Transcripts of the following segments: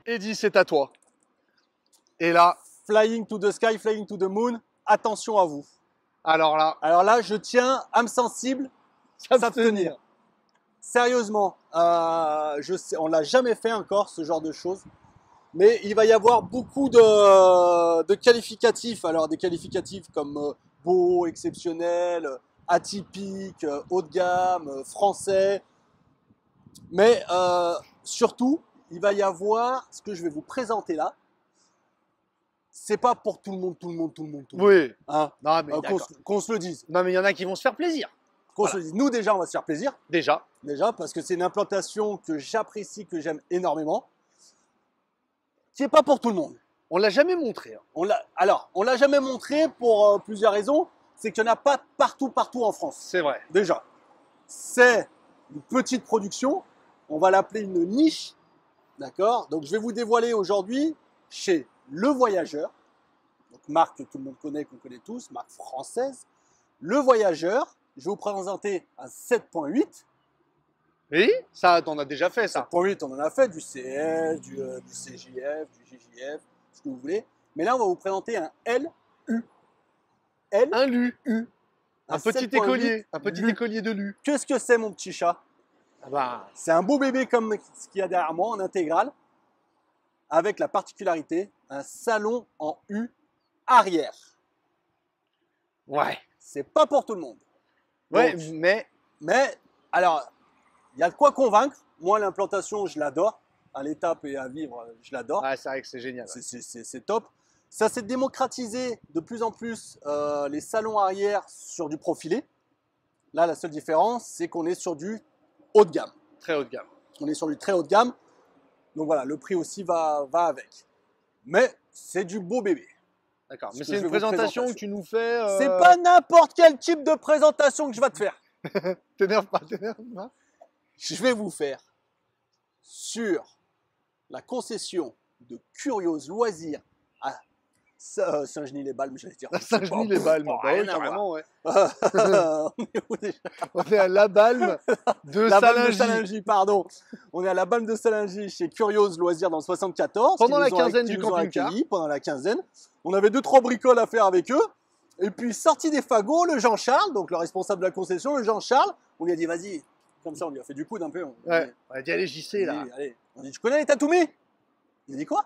Eddy, c'est à toi. Et là, Flying to the sky, flying to the moon, attention à vous. alors là, Je tiens, âme sensible, s'abstenir. Sérieusement, on l'a jamais fait encore, ce genre de choses. Mais il va y avoir beaucoup de qualificatifs. Alors, des qualificatifs comme beau, exceptionnel, atypique, haut de gamme, français. Mais surtout, il va y avoir ce que je vais vous présenter là. C'est pas pour tout le monde, tout le monde. oui. Hein, Non, mais qu'on se le dise. non, mais il y en a qui vont se faire plaisir. Qu'on se le dise. Nous, déjà, on va se faire plaisir. Déjà. Déjà, parce que c'est une implantation que j'apprécie, que j'aime énormément, qui n'est pas pour tout le monde. On l'a jamais montré. Hein. On l'a jamais montré pour plusieurs raisons. C'est qu'il n'y en a pas partout en France. C'est vrai. Déjà, c'est une petite production. On va l'appeler une niche. D'accord? Donc, je vais vous dévoiler aujourd'hui chez Le Voyageur. Donc, marque que tout le monde connaît, qu'on connaît tous, marque française. Le Voyageur, je vais vous présenter un 7.8. Oui, ça, t'en as déjà fait, ça. 7.8, on en a fait, du CS, du CJF, du JJF, ce que vous voulez. Mais là, on va vous présenter un LU. Un LU. Un petit 7.8 écolier. Un petit LU. écolier de LU. Qu'est-ce que c'est, mon petit chat? Ah bah, C'est un beau bébé comme ce qu'il y a derrière moi, en intégrale, avec la particularité, un salon en U arrière. ouais. C'est pas pour tout le monde. Ouais, Donc, mais alors, il y a de quoi convaincre. Moi, l'implantation, je l'adore. À l'étape et à vivre, je l'adore. ah, c'est vrai que c'est génial. C'est top. Ça s'est démocratisé de plus en plus les salons arrière sur du profilé. Là, la seule différence, c'est qu'on est sur du haut de gamme. Très haut de gamme. On est sur du très haut de gamme. Donc voilà, le prix aussi va avec. Mais c'est du beau bébé. D'accord. Ce Mais que c'est je une vais vous présentation présenter. que tu nous fais. C'est pas n'importe quel type de présentation que je vais te faire. T'énerve pas, t'énerve pas. Je vais vous faire sur la concession de Curios Loisirs à Saint-Genis-les-Balmes, j'allais dire. Saint-Genis-les-Balmes. Oh, Bah rien oui, à carrément, ouais. On est où déjà? On est à la Balme de La Balme de Salingy. Salingy, pardon. On est à la Balme de Salingy chez Curios Loisirs dans le 74. Pendant la qui nous ont quinzaine qui du nous ont camping-car. accueillis, pendant la quinzaine. On avait 2-3 bricoles à faire avec eux. Et puis, sorti des fagots, le Jean-Charles, donc le responsable de la concession, le Jean-Charles, on lui a dit, vas-y. Comme ça, on lui a fait du coude un peu. Ouais. On a dit, allez, JC, là. Allez. On dit, tu connais les Tatoumi? Il a dit quoi?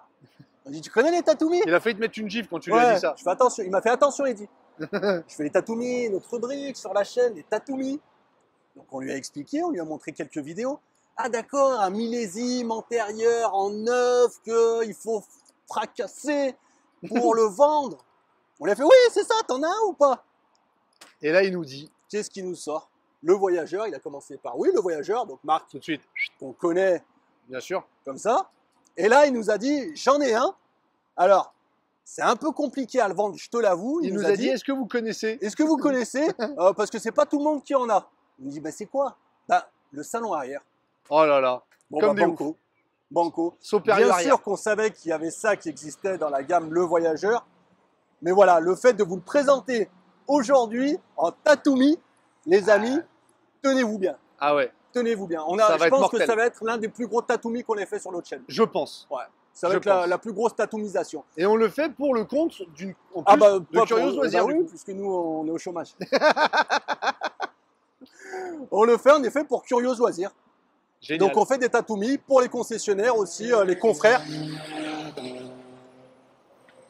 On dit, tu connais les Tatoumi? Il a failli te mettre une gifle quand tu lui as dit ça. Je fais attention. Il m'a fait attention, il dit. Je fais les Tatoumi, notre rubrique sur la chaîne, les Tatoumi. Donc on lui a expliqué, on lui a montré quelques vidéos. Ah d'accord, un millésime antérieur en neuf qu'il faut fracasser pour le vendre. On lui a fait, oui, c'est ça, t'en as un ou pas? Et là, il nous dit, Qu'est-ce qui nous sort? Le Voyageur, il a commencé par, oui, le Voyageur, donc marque tout de suite, qu'on connaît bien sûr. comme ça. Et là, il nous a dit, j'en ai un. Alors, c'est un peu compliqué à le vendre, je te l'avoue. Il nous a dit, est-ce que vous connaissez? est-ce que vous connaissez? Parce que c'est pas tout le monde qui en a. Il me dit, bah, c'est quoi? Bah, le salon arrière. Oh là là. Bon, Comme bah, des banco. Banco. Supérieur Bien arrière. sûr qu'on savait qu'il y avait ça qui existait dans la gamme Le Voyageur. Mais voilà, le fait de vous le présenter aujourd'hui en Tatoumi, les amis, tenez-vous bien. Ah ouais, Tenez-vous bien. Ça va Je être pense mortel. que ça va être l'un des plus gros Tatoumi qu'on ait fait sur notre chaîne. je pense. Ouais. Ça va Je être pense. la plus grosse tatoumisation. Et on le fait pour le compte d'une en Ah plus bah, de Curios Loisirs. oui, du coup. puisque nous, on est au chômage. On le fait en effet pour Curios Loisirs. Génial. Donc on fait des tatoumis pour les concessionnaires aussi, les confrères.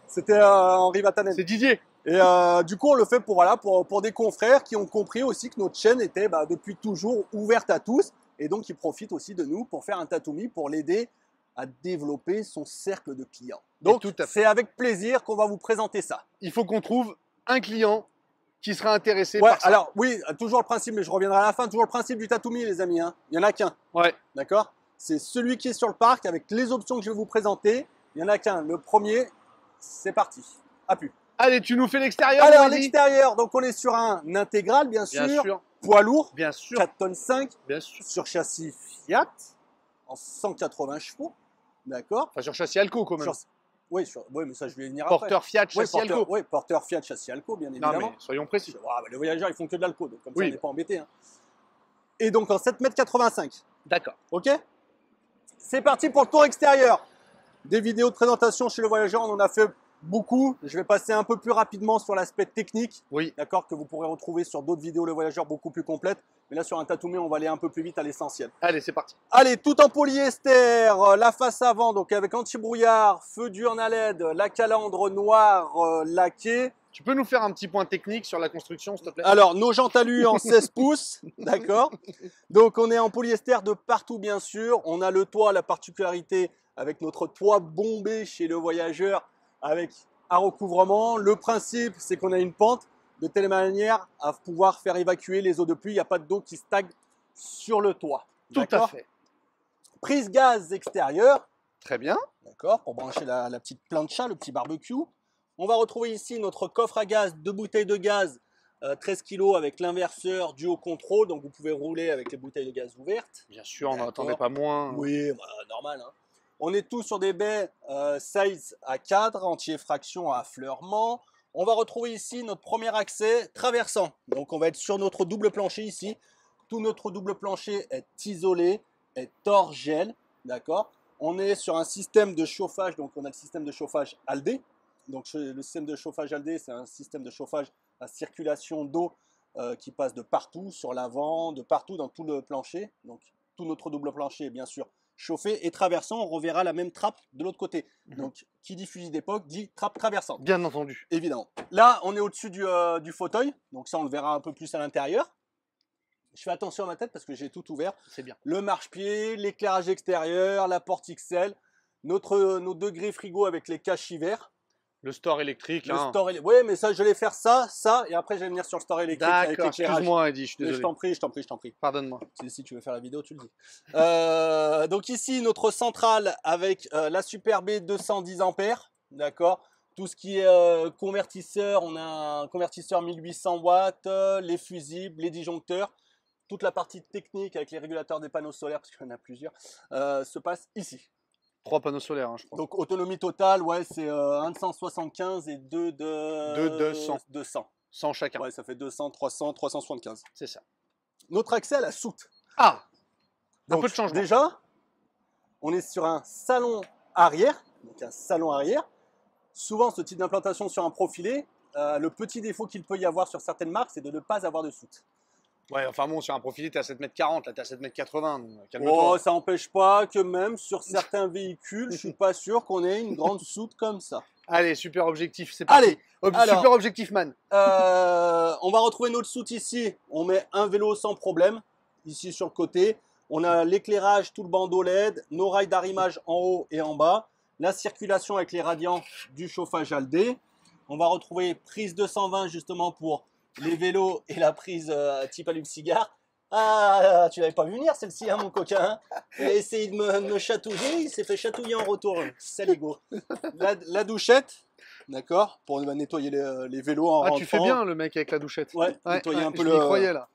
C'était Henri Vatanen. C'est Didier. Et du coup on le fait pour des confrères qui ont compris aussi que notre chaîne était depuis toujours ouverte à tous. Et donc ils profitent aussi de nous pour faire un tatoumi pour l'aider à développer son cercle de clients. Donc tout à fait. c'est avec plaisir qu'on va vous présenter ça. Il faut qu'on trouve un client qui sera intéressé Ouais, par ça. alors oui, toujours le principe, mais je reviendrai à la fin, toujours le principe du tatoumi les amis. Hein. Il n'y en a qu'un. Ouais. D'accord? C'est celui qui est sur le parc avec les options que je vais vous présenter. Il n'y en a qu'un. Le premier, c'est parti. À plus. Allez, tu nous fais l'extérieur. Alors, vas-y. l'extérieur, donc on est sur un intégral, bien sûr. Bien sûr. Poids lourd, Bien sûr. 4 tonnes 5, Bien sûr. sur châssis Fiat, en 180 chevaux. D'accord? Enfin, sur châssis Alco quand même. Oui, mais ça, je vais y venir après. Porteur Fiat, châssis Alco. Oui, porteur Fiat, châssis Alco, bien Non, évidemment. mais soyons précis. Les voyageurs, ils font que de l'alco, donc comme ça, Oui. on n'est pas embêté. Hein. Et donc en 7,85 m. D'accord. Ok? C'est parti pour le tour extérieur. Des vidéos de présentation chez le voyageur, on en a fait beaucoup. Je vais passer un peu plus rapidement sur l'aspect technique, Oui. d'accord, que vous pourrez retrouver sur d'autres vidéos le voyageur beaucoup plus complètes. Mais là, sur un Tatoomé, on va aller un peu plus vite à l'essentiel. Allez, c'est parti. Allez, tout en polyester, la face avant, donc avec anti-brouillard, feu dur à LED, la calandre noire laquée. Tu peux nous faire un petit point technique sur la construction, s'il te plaît? Alors, nos jantes alu en 16 pouces, d'accord. Donc, on est en polyester de partout, bien sûr. On a le toit, la particularité avec notre toit bombé chez le voyageur avec un recouvrement. Le principe, c'est qu'on a une pente de telle manière à pouvoir faire évacuer les eaux de pluie. Il n'y a pas d'eau qui stagne sur le toit. Tout à fait. Prise gaz extérieure, Très bien. d'accord, pour brancher la petite plancha, le petit barbecue. On va retrouver ici notre coffre à gaz, 2 bouteilles de gaz, 13 kg avec l'inverseur duo contrôle. Donc vous pouvez rouler avec les bouteilles de gaz ouvertes. Bien sûr, on n'en attendait pas moins. Oui, bah, normal. Hein. On est tous sur des baies size à cadre, anti-effraction à affleurement. On va retrouver ici notre premier accès traversant. Donc on va être sur notre double plancher ici. Tout notre double plancher est isolé, est hors gel, d'accord. On est sur un système de chauffage, donc on a le système de chauffage Aldé. Donc le système de chauffage Aldé, c'est un système de chauffage à circulation d'eau qui passe de partout, sur l'avant, de partout dans tout le plancher. Donc tout notre double plancher est bien sûr chauffé et traversant. On reverra la même trappe de l'autre côté. Donc qui dit fusil d'époque dit trappe traversante. Bien entendu. Évidemment. Là, on est au-dessus du fauteuil. Donc ça, on le verra un peu plus à l'intérieur. Je fais attention à ma tête parce que j'ai tout ouvert. C'est bien. Le marche-pied, l'éclairage extérieur, la porte XL, nos 2 grilles frigo avec les caches hiver. Le store électrique. Le store oui, mais ça, je vais faire ça, et après, je vais venir sur le store électrique avec D'accord, l'éclairage. excuse-moi, Eddy, je suis Mais désolé. je t'en prie. Pardonne-moi. Si tu veux faire la vidéo, tu le dis. Donc ici, notre centrale avec la Super B 210 ampères, d'accord. Tout ce qui est convertisseur, on a un convertisseur 1800 watts, les fusibles, les disjoncteurs. Toute la partie technique avec les régulateurs des panneaux solaires, parce qu'il y en a plusieurs, se passe ici. 3 panneaux solaires, hein, je crois. Donc autonomie totale, ouais, c'est 1 de 175 et 2 de 200. 100 chacun. Ouais, ça fait 200, 300, 375. C'est ça. Notre accès à la soute. Ah, Donc, un peu de changement. Déjà, on est sur un salon arrière. Donc un salon arrière. Souvent, ce type d'implantation sur un profilé, le petit défaut qu'il peut y avoir sur certaines marques, c'est de ne pas avoir de soute. Ouais, enfin bon, sur un profilé, t'es à 7,40 m, là t'es à 7,80 m. Calme-toi. Oh, ça n'empêche pas que même sur certains véhicules, je suis pas sûr qu'on ait une grande soute comme ça. Allez, super objectif, c'est parti. Allez, alors, super objectif, man. on va retrouver notre soute ici. On met un vélo sans problème, ici sur le côté. On a l'éclairage, tout le bandeau LED, nos rails d'arrimage en haut et en bas. La circulation avec les radiants du chauffage Aldé. On va retrouver prise 220 justement pour les vélos et la prise type allume-cigare. Ah, tu l'avais pas vu venir celle-ci, hein, mon coquin. Hein. Il a essayé de me chatouiller, il s'est fait chatouiller en retour. Saligo. La douchette, d'accord, pour nettoyer les vélos en rentrant. Ah, tu fais bien le mec avec la douchette. Ouais, nettoyer un peu je m'y croyais, là.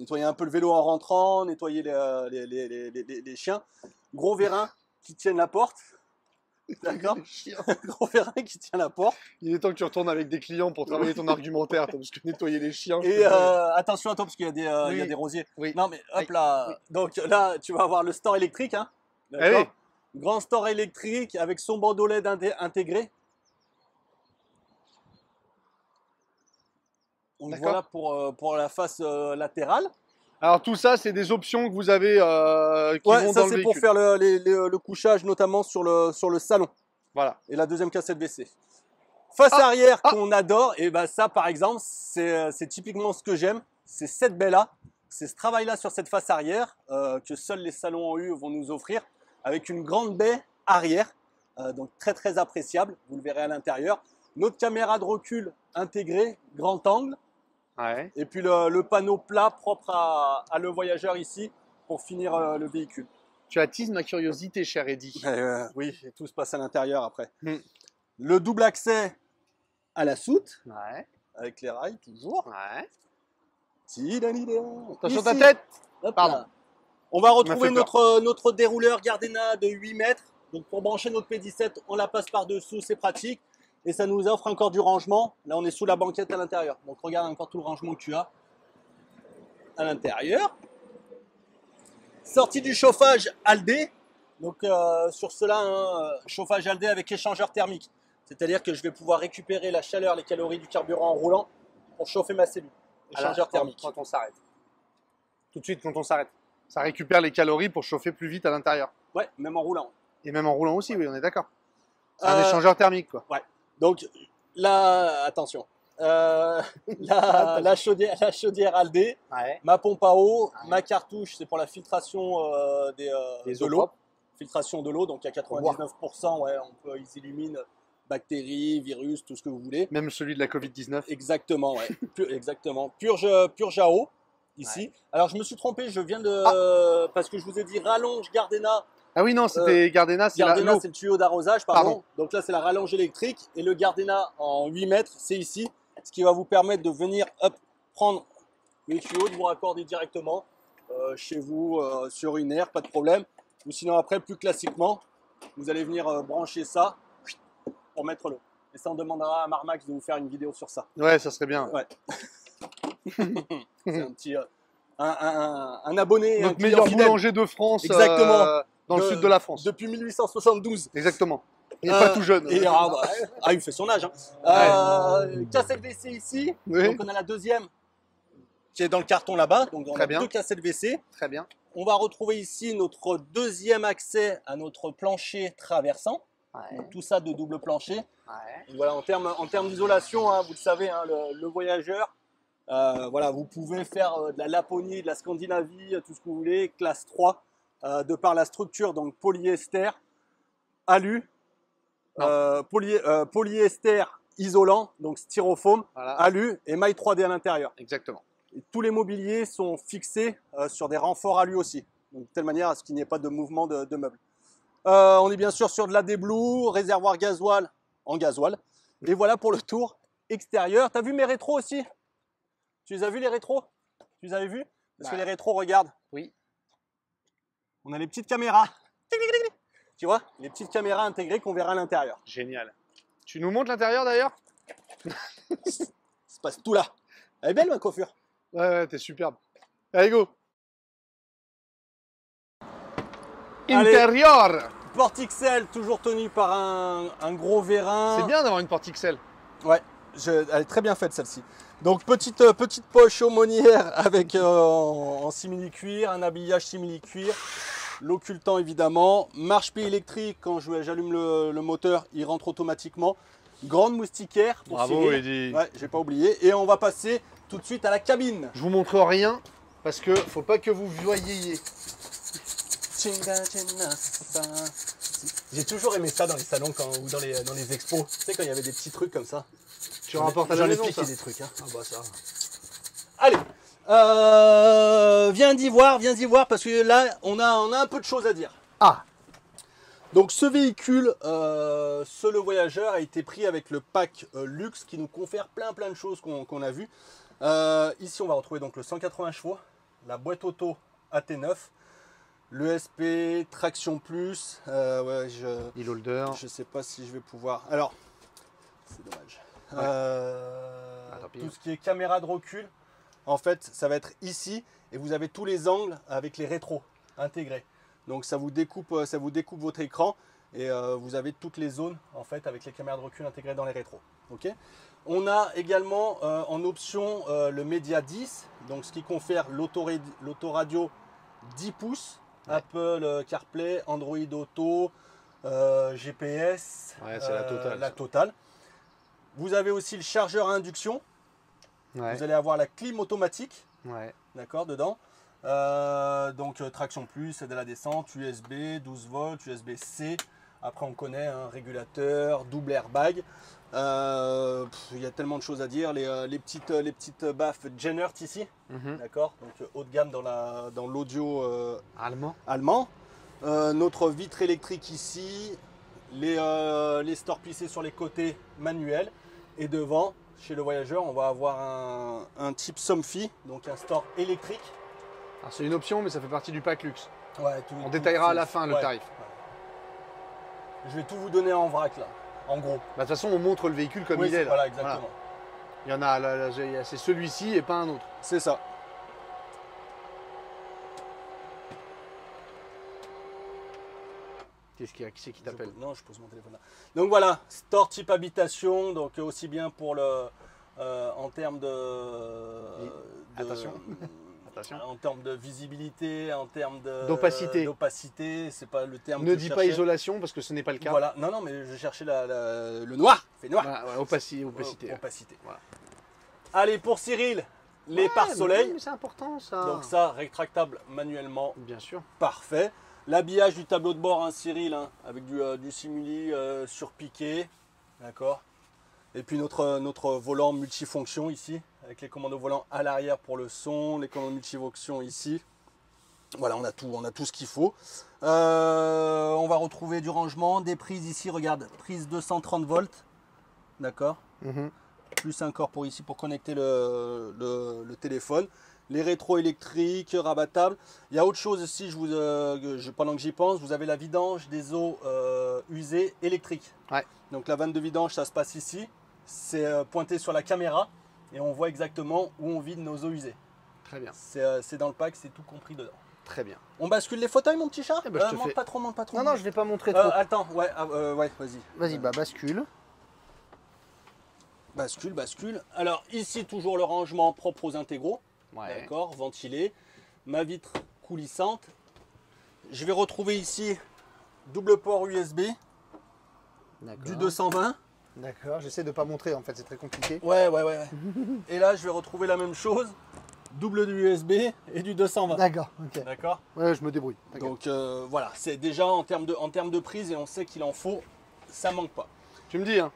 Nettoyer un peu le vélo en rentrant, nettoyer les chiens. Gros vérin qui tiennent la porte. D'accord. Gros vérin qui tient la porte. Il est temps que tu retournes avec des clients pour travailler ton argumentaire, parce que nettoyer les chiens. Et attention à toi parce qu'il y a des rosiers. Oui. Non mais hop là. Oui. Donc là, tu vas avoir le store électrique. Hein. D'accord. Allez. Grand store électrique avec son bandeau LED intégré. Donc voilà pour la face latérale. Alors tout ça, c'est des options que vous avez qui vont dans le véhicule. Ça c'est pour faire le couchage notamment sur le salon. Voilà. Et la deuxième cassette WC. Face arrière qu'on adore, et ben ça par exemple, c'est typiquement ce que j'aime. C'est cette baie-là, c'est ce travail-là sur cette face arrière que seuls les salons en U vont nous offrir, avec une grande baie arrière, donc très très appréciable, vous le verrez à l'intérieur. Notre caméra de recul intégrée, grand angle. Ouais. Et puis le panneau plat propre à le voyageur ici pour finir le véhicule. Tu attises ma curiosité, cher Eddy. Oui, et tout se passe à l'intérieur après. Mm. Le double accès à la soute, Ouais. avec les rails toujours. Ouais. Attention à ta tête. Pardon. Là. On va retrouver notre dérouleur Gardena de 8 mètres. Donc pour brancher notre P17, on la passe par-dessous, c'est pratique. Et ça nous offre encore du rangement. Là, on est sous la banquette à l'intérieur. Donc regarde encore tout le rangement que tu as à l'intérieur. Sortie du chauffage Aldé. Donc sur cela, chauffage Aldé avec échangeur thermique. C'est-à-dire que je vais pouvoir récupérer la chaleur, les calories du carburant en roulant pour chauffer ma cellule. Échangeur thermique. Quand on s'arrête. Tout de suite quand on s'arrête. Ça récupère les calories pour chauffer plus vite à l'intérieur. Ouais, même en roulant. Et même en roulant aussi, oui, on est d'accord. C'est un échangeur thermique, quoi. Ouais. Donc là, attention. La chaudière Aldé, Ouais. ma pompe à eau, Ouais. ma cartouche, c'est pour la filtration Des de eaux l'eau. propres. Filtration de l'eau, donc à 99%, ouais, ils éliminent bactéries, virus, tout ce que vous voulez. Même celui de la Covid-19. Exactement, ouais. Exactement. Purge à eau, ici. Ouais. Alors je me suis trompé, je viens de... Parce que je vous ai dit rallonge Gardena. Ah oui, non, c'était Gardena, c'est Gardena, l'eau. c'est le tuyau d'arrosage, pardon. Pardon. Donc là, c'est la rallonge électrique. Et le Gardena en 8 mètres, c'est ici. Ce qui va vous permettre de venir prendre le tuyau, de vous raccorder directement chez vous sur une aire, pas de problème. Ou sinon, après, plus classiquement, vous allez venir brancher ça pour mettre l'eau. Et ça, on demandera à Marmax de vous faire une vidéo sur ça. Ouais, ça serait bien. Ouais. C'est un petit... un abonné, un Notre client meilleur fidèle. boulanger de France. Exactement. Dans le sud de la France. Depuis 1872. Exactement. Il n'est pas tout jeune. Et, il fait son âge. Cassette WC ici. Oui. Donc on a la deuxième qui est dans le carton là-bas. Donc on Très a bien. deux cassettes WC. Très bien. On va retrouver ici notre deuxième accès à notre plancher traversant. Ouais. Donc, tout ça de double plancher. Ouais. Donc, voilà, en termes d'isolation, hein, vous le savez, hein, le voyageur, voilà, vous pouvez faire de la Laponie, de la Scandinavie, tout ce que vous voulez, classe 3, de par la structure, donc polyester, alu, polyester isolant, donc styrofoam, Voilà. alu et maille 3D à l'intérieur. Exactement. Et tous les mobiliers sont fixés sur des renforts alu aussi, donc de telle manière à ce qu'il n'y ait pas de mouvement de meubles. On est bien sûr sur de la Blue, réservoir gasoil en gasoil. Et voilà pour le tour extérieur. T'as vu mes rétros aussi? Tu les as vus les rétros? Tu les avais vus? Parce que les rétros, regarde. Oui. On a les petites caméras. Tu vois? Les petites caméras intégrées qu'on verra à l'intérieur. Génial. Tu nous montres l'intérieur d'ailleurs? Ça se passe tout là. Elle est belle ma coiffure. Ouais, t'es superbe. Allez, go. Allez. Intérieur. Porte XL, toujours tenu par un gros vérin. C'est bien d'avoir une porte XL. Ouais, elle est très bien faite celle-ci. Donc petite poche aumônière avec en simili-cuir, un habillage simili-cuir, l'occultant évidemment, marche-pied électrique, quand j'allume le moteur, il rentre automatiquement. Grande moustiquaire pour Bravo, Cyril. Eddy. Ouais, j'ai pas oublié. Et on va passer tout de suite à la cabine. Je vous montre rien parce que faut pas que vous voyiez. J'ai toujours aimé ça dans les salons ou dans les expos. Tu sais, quand il y avait des petits trucs comme ça. Tu rapportes à la J'en ai maison, piqué ça. des trucs. Hein. Ah bah ça. Allez, viens d'y voir parce que là, on a un peu de choses à dire. Ah. Donc ce véhicule, le voyageur, a été pris avec le pack luxe qui nous confère plein de choses qu'on a vues. Ici, on va retrouver donc le 180 chevaux, la boîte auto AT9, l'ESP Traction Plus. Ouais, E-Holder. je sais pas si je vais pouvoir. Alors, c'est dommage. Tant pis. Tout ce qui est caméra de recul, en fait, ça va être ici et vous avez tous les angles avec les rétros intégrés. Donc ça vous découpe votre écran et vous avez toutes les zones en fait avec les caméras de recul intégrées dans les rétros. Ok. On a également en option le Média 10, donc ce qui confère l'autoradio 10 pouces, ouais. Apple CarPlay, Android Auto, GPS, Ouais, c'est la totale. Vous avez aussi le chargeur à induction. Ouais. Vous allez avoir la clim automatique, Ouais. d'accord, dedans. Donc traction plus, aide à la descente, USB, 12 volts, USB-C. Après on connaît un régulateur, double airbag. Il y a tellement de choses à dire. Les petites baffes Genert ici, d'accord. Donc haut de gamme dans l'audio allemand. Notre vitre électrique ici, les stores plissés sur les côtés manuels. Et devant, chez le voyageur, on va avoir un type Somfy, donc un store électrique. C'est une option, mais ça fait partie du pack luxe. Ouais, on détaillera à la fin le tarif. Ouais. Je vais tout vous donner en vrac là, en gros. Bah, de toute façon, on montre le véhicule comme il est là. Voilà, exactement. Voilà. Il y en a, c'est celui-ci et pas un autre. C'est ça. Qu'est-ce qu'il y a? Qui c'est qui t'appelle? Non, je pose mon téléphone là. Donc voilà, store type habitation, donc aussi bien pour le en termes Attention. Attention. en termes de visibilité, en termes d'opacité, c'est pas le terme. Ne que dis je pas cherchais. isolation parce que ce n'est pas le cas. Voilà, non, mais je cherchais le noir, fait noir. Voilà, opacité. Ouais. Opacité. Voilà. Allez, pour Cyril, les Ouais, pare-soleil. mais c'est important ça. Donc ça, rétractable manuellement, Bien sûr. parfait. L'habillage du tableau de bord, hein, Cyril, hein, avec du simili surpiqué, d'accord. Et puis notre volant multifonction ici, avec les commandes au volant à l'arrière pour le son, les commandes multifonction ici. Voilà, on a tout ce qu'il faut. On va retrouver du rangement, des prises ici, regarde, prise 230 volts, d'accord. Plus un corps pour ici pour connecter le téléphone. Les rétros électriques, rabattables. Il y a autre chose aussi, pendant que j'y pense, vous avez la vidange des eaux usées électriques. Ouais. Donc la vanne de vidange, ça se passe ici. C'est pointé sur la caméra et on voit exactement où on vide nos eaux usées. Très bien. C'est dans le pack, c'est tout compris dedans. Très bien. On bascule les fauteuils, mon petit chat? Eh ben, je te monte fais- pas trop, monte pas trop. Non, je vais pas montrer trop. Attends, ouais, vas-y. Vas-y, bascule. Bascule. Alors ici, toujours le rangement propre aux intégraux. Ouais. D'accord, ventilé. Ma vitre coulissante. Je vais retrouver ici double port USB D'accord. du 220. D'accord, j'essaie de pas montrer en fait, c'est très compliqué. Ouais. Et là, je vais retrouver la même chose. Double du USB et du 220. D'accord, ok. D'accord. Ouais, je me débrouille. Donc voilà, c'est déjà en termes de prise et on sait qu'il en faut. Ça manque pas. Tu me dis, hein.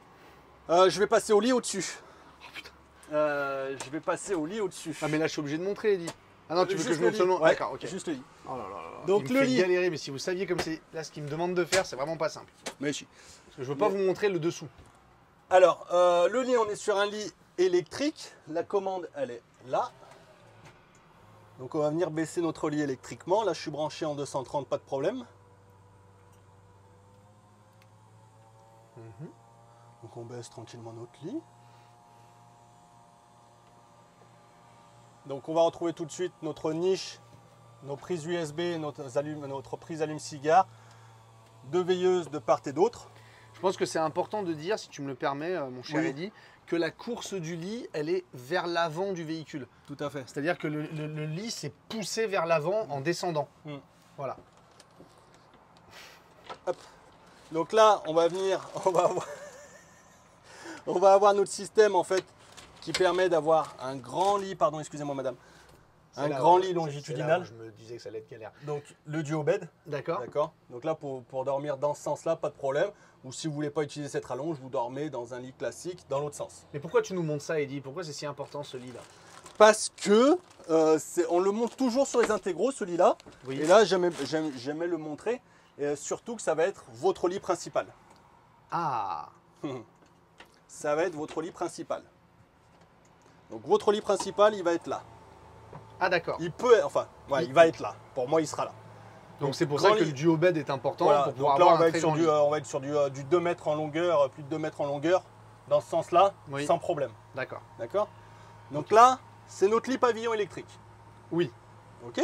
Je vais passer au lit au-dessus. Oh putain. Je vais passer au lit au-dessus. Ah, mais là, je suis obligé de montrer, Eddy. Ah non, tu veux que Juste je le montre lit. seulement. Ouais, D'accord, ok. juste le lit. Oh là là là. Donc, il me le fait lit. galérer, mais si vous saviez comme c'est là ce qu'il me demande de faire, c'est vraiment pas simple. Mais si. Parce que je veux pas vous montrer le dessous. Alors, le lit, on est sur un lit électrique. La commande, elle est là. Donc, on va venir baisser notre lit électriquement. Là, je suis branché en 230, pas de problème. Donc, on baisse tranquillement notre lit. Donc, on va retrouver tout de suite notre niche, nos prises USB, notre prise allume-cigare, deux veilleuses de part et d'autre. Je pense que c'est important de dire, si tu me le permets, mon cher Oui. Eddy, que la course du lit, elle est vers l'avant du véhicule. Tout à fait. C'est-à-dire que le lit s'est poussé vers l'avant en descendant. Voilà. Hop. Donc là, on va avoir notre système en fait qui permet d'avoir un grand lit, pardon, excusez-moi madame, un grand lit longitudinal. Je me disais que ça allait être galère. Donc le duo bed, D'accord. d'accord. Donc là pour dormir dans ce sens-là, pas de problème. Ou si vous voulez pas utiliser cette rallonge, vous dormez dans un lit classique dans l'autre sens. Mais pourquoi tu nous montres ça, Eddy? Pourquoi c'est si important ce lit-là? Parce que on le montre toujours sur les intégraux, ce lit-là. Oui. Et là, j'aimais le montrer. Et surtout que ça va être votre lit principal. Ah. Ça va être votre lit principal. Donc votre lit principal, il va être là. Ah d'accord. Il peut, enfin, ouais, il va être là. Pour moi, il sera là. Donc c'est pour grand ça que lit. le duo bed est important Voilà. pour pouvoir Donc là, avoir on va un être très sur grand on va être sur du 2 mètres en longueur, plus de 2 mètres en longueur, dans ce sens-là, Oui. sans problème. lit. D'accord. D'accord. Donc là, c'est notre lit pavillon électrique. Oui. Ok.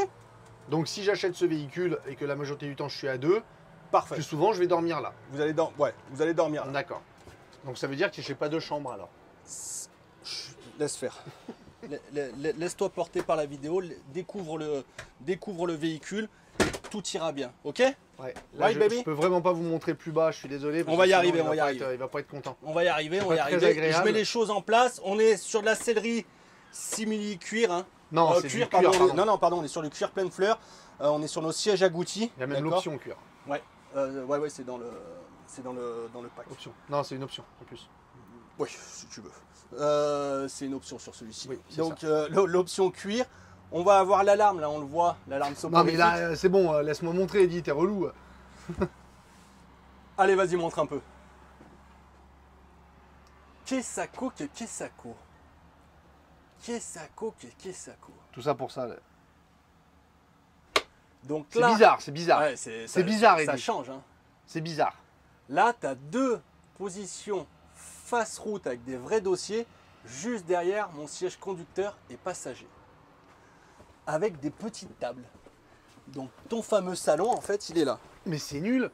Donc si j'achète ce véhicule et que la majorité du temps je suis à deux, Parfait. plus souvent je vais dormir là. Vous allez dormir là. D'accord. Donc ça veut dire que je n'ai pas de chambre alors. Chut, laisse faire. Laisse-toi porter par la vidéo, découvre le véhicule, tout ira bien, ok? Ouais. Là, Right, baby? je peux vraiment pas vous montrer plus bas, je suis désolé. parce On va que y sinon, arriver, il va on va y pas arriver. il va pas être content. On va y arriver, on va y Pas très arriver. agréable. Je mets les choses en place, on est sur de la sellerie simili cuir. Hein. Non, c'est du cuir, pardon. Non, pardon, on est sur du cuir pleine fleur, on est sur nos sièges agoutis. Il y a même d'accord. l'option cuir. Ouais, c'est dans le pack. Option. Non, c'est une option en plus. Oui, si tu veux. C'est une option sur celui-ci. Oui, c'est donc l'option cuir, on va avoir l'alarme, là on le voit, l'alarme Non mais soporifique. là c'est bon, laisse-moi montrer Eddy, t'es relou. Allez, vas-y, montre un peu. Kesako. Tout ça pour ça. là. Donc C'est là, bizarre, c'est bizarre. ouais, C'est bizarre, ça Eddy. change. Hein. C'est bizarre. Là, tu as deux positions face route avec des vrais dossiers, juste derrière mon siège conducteur et passager. Avec des petites tables. Donc ton fameux salon, en fait, il est là. Mais c'est nul.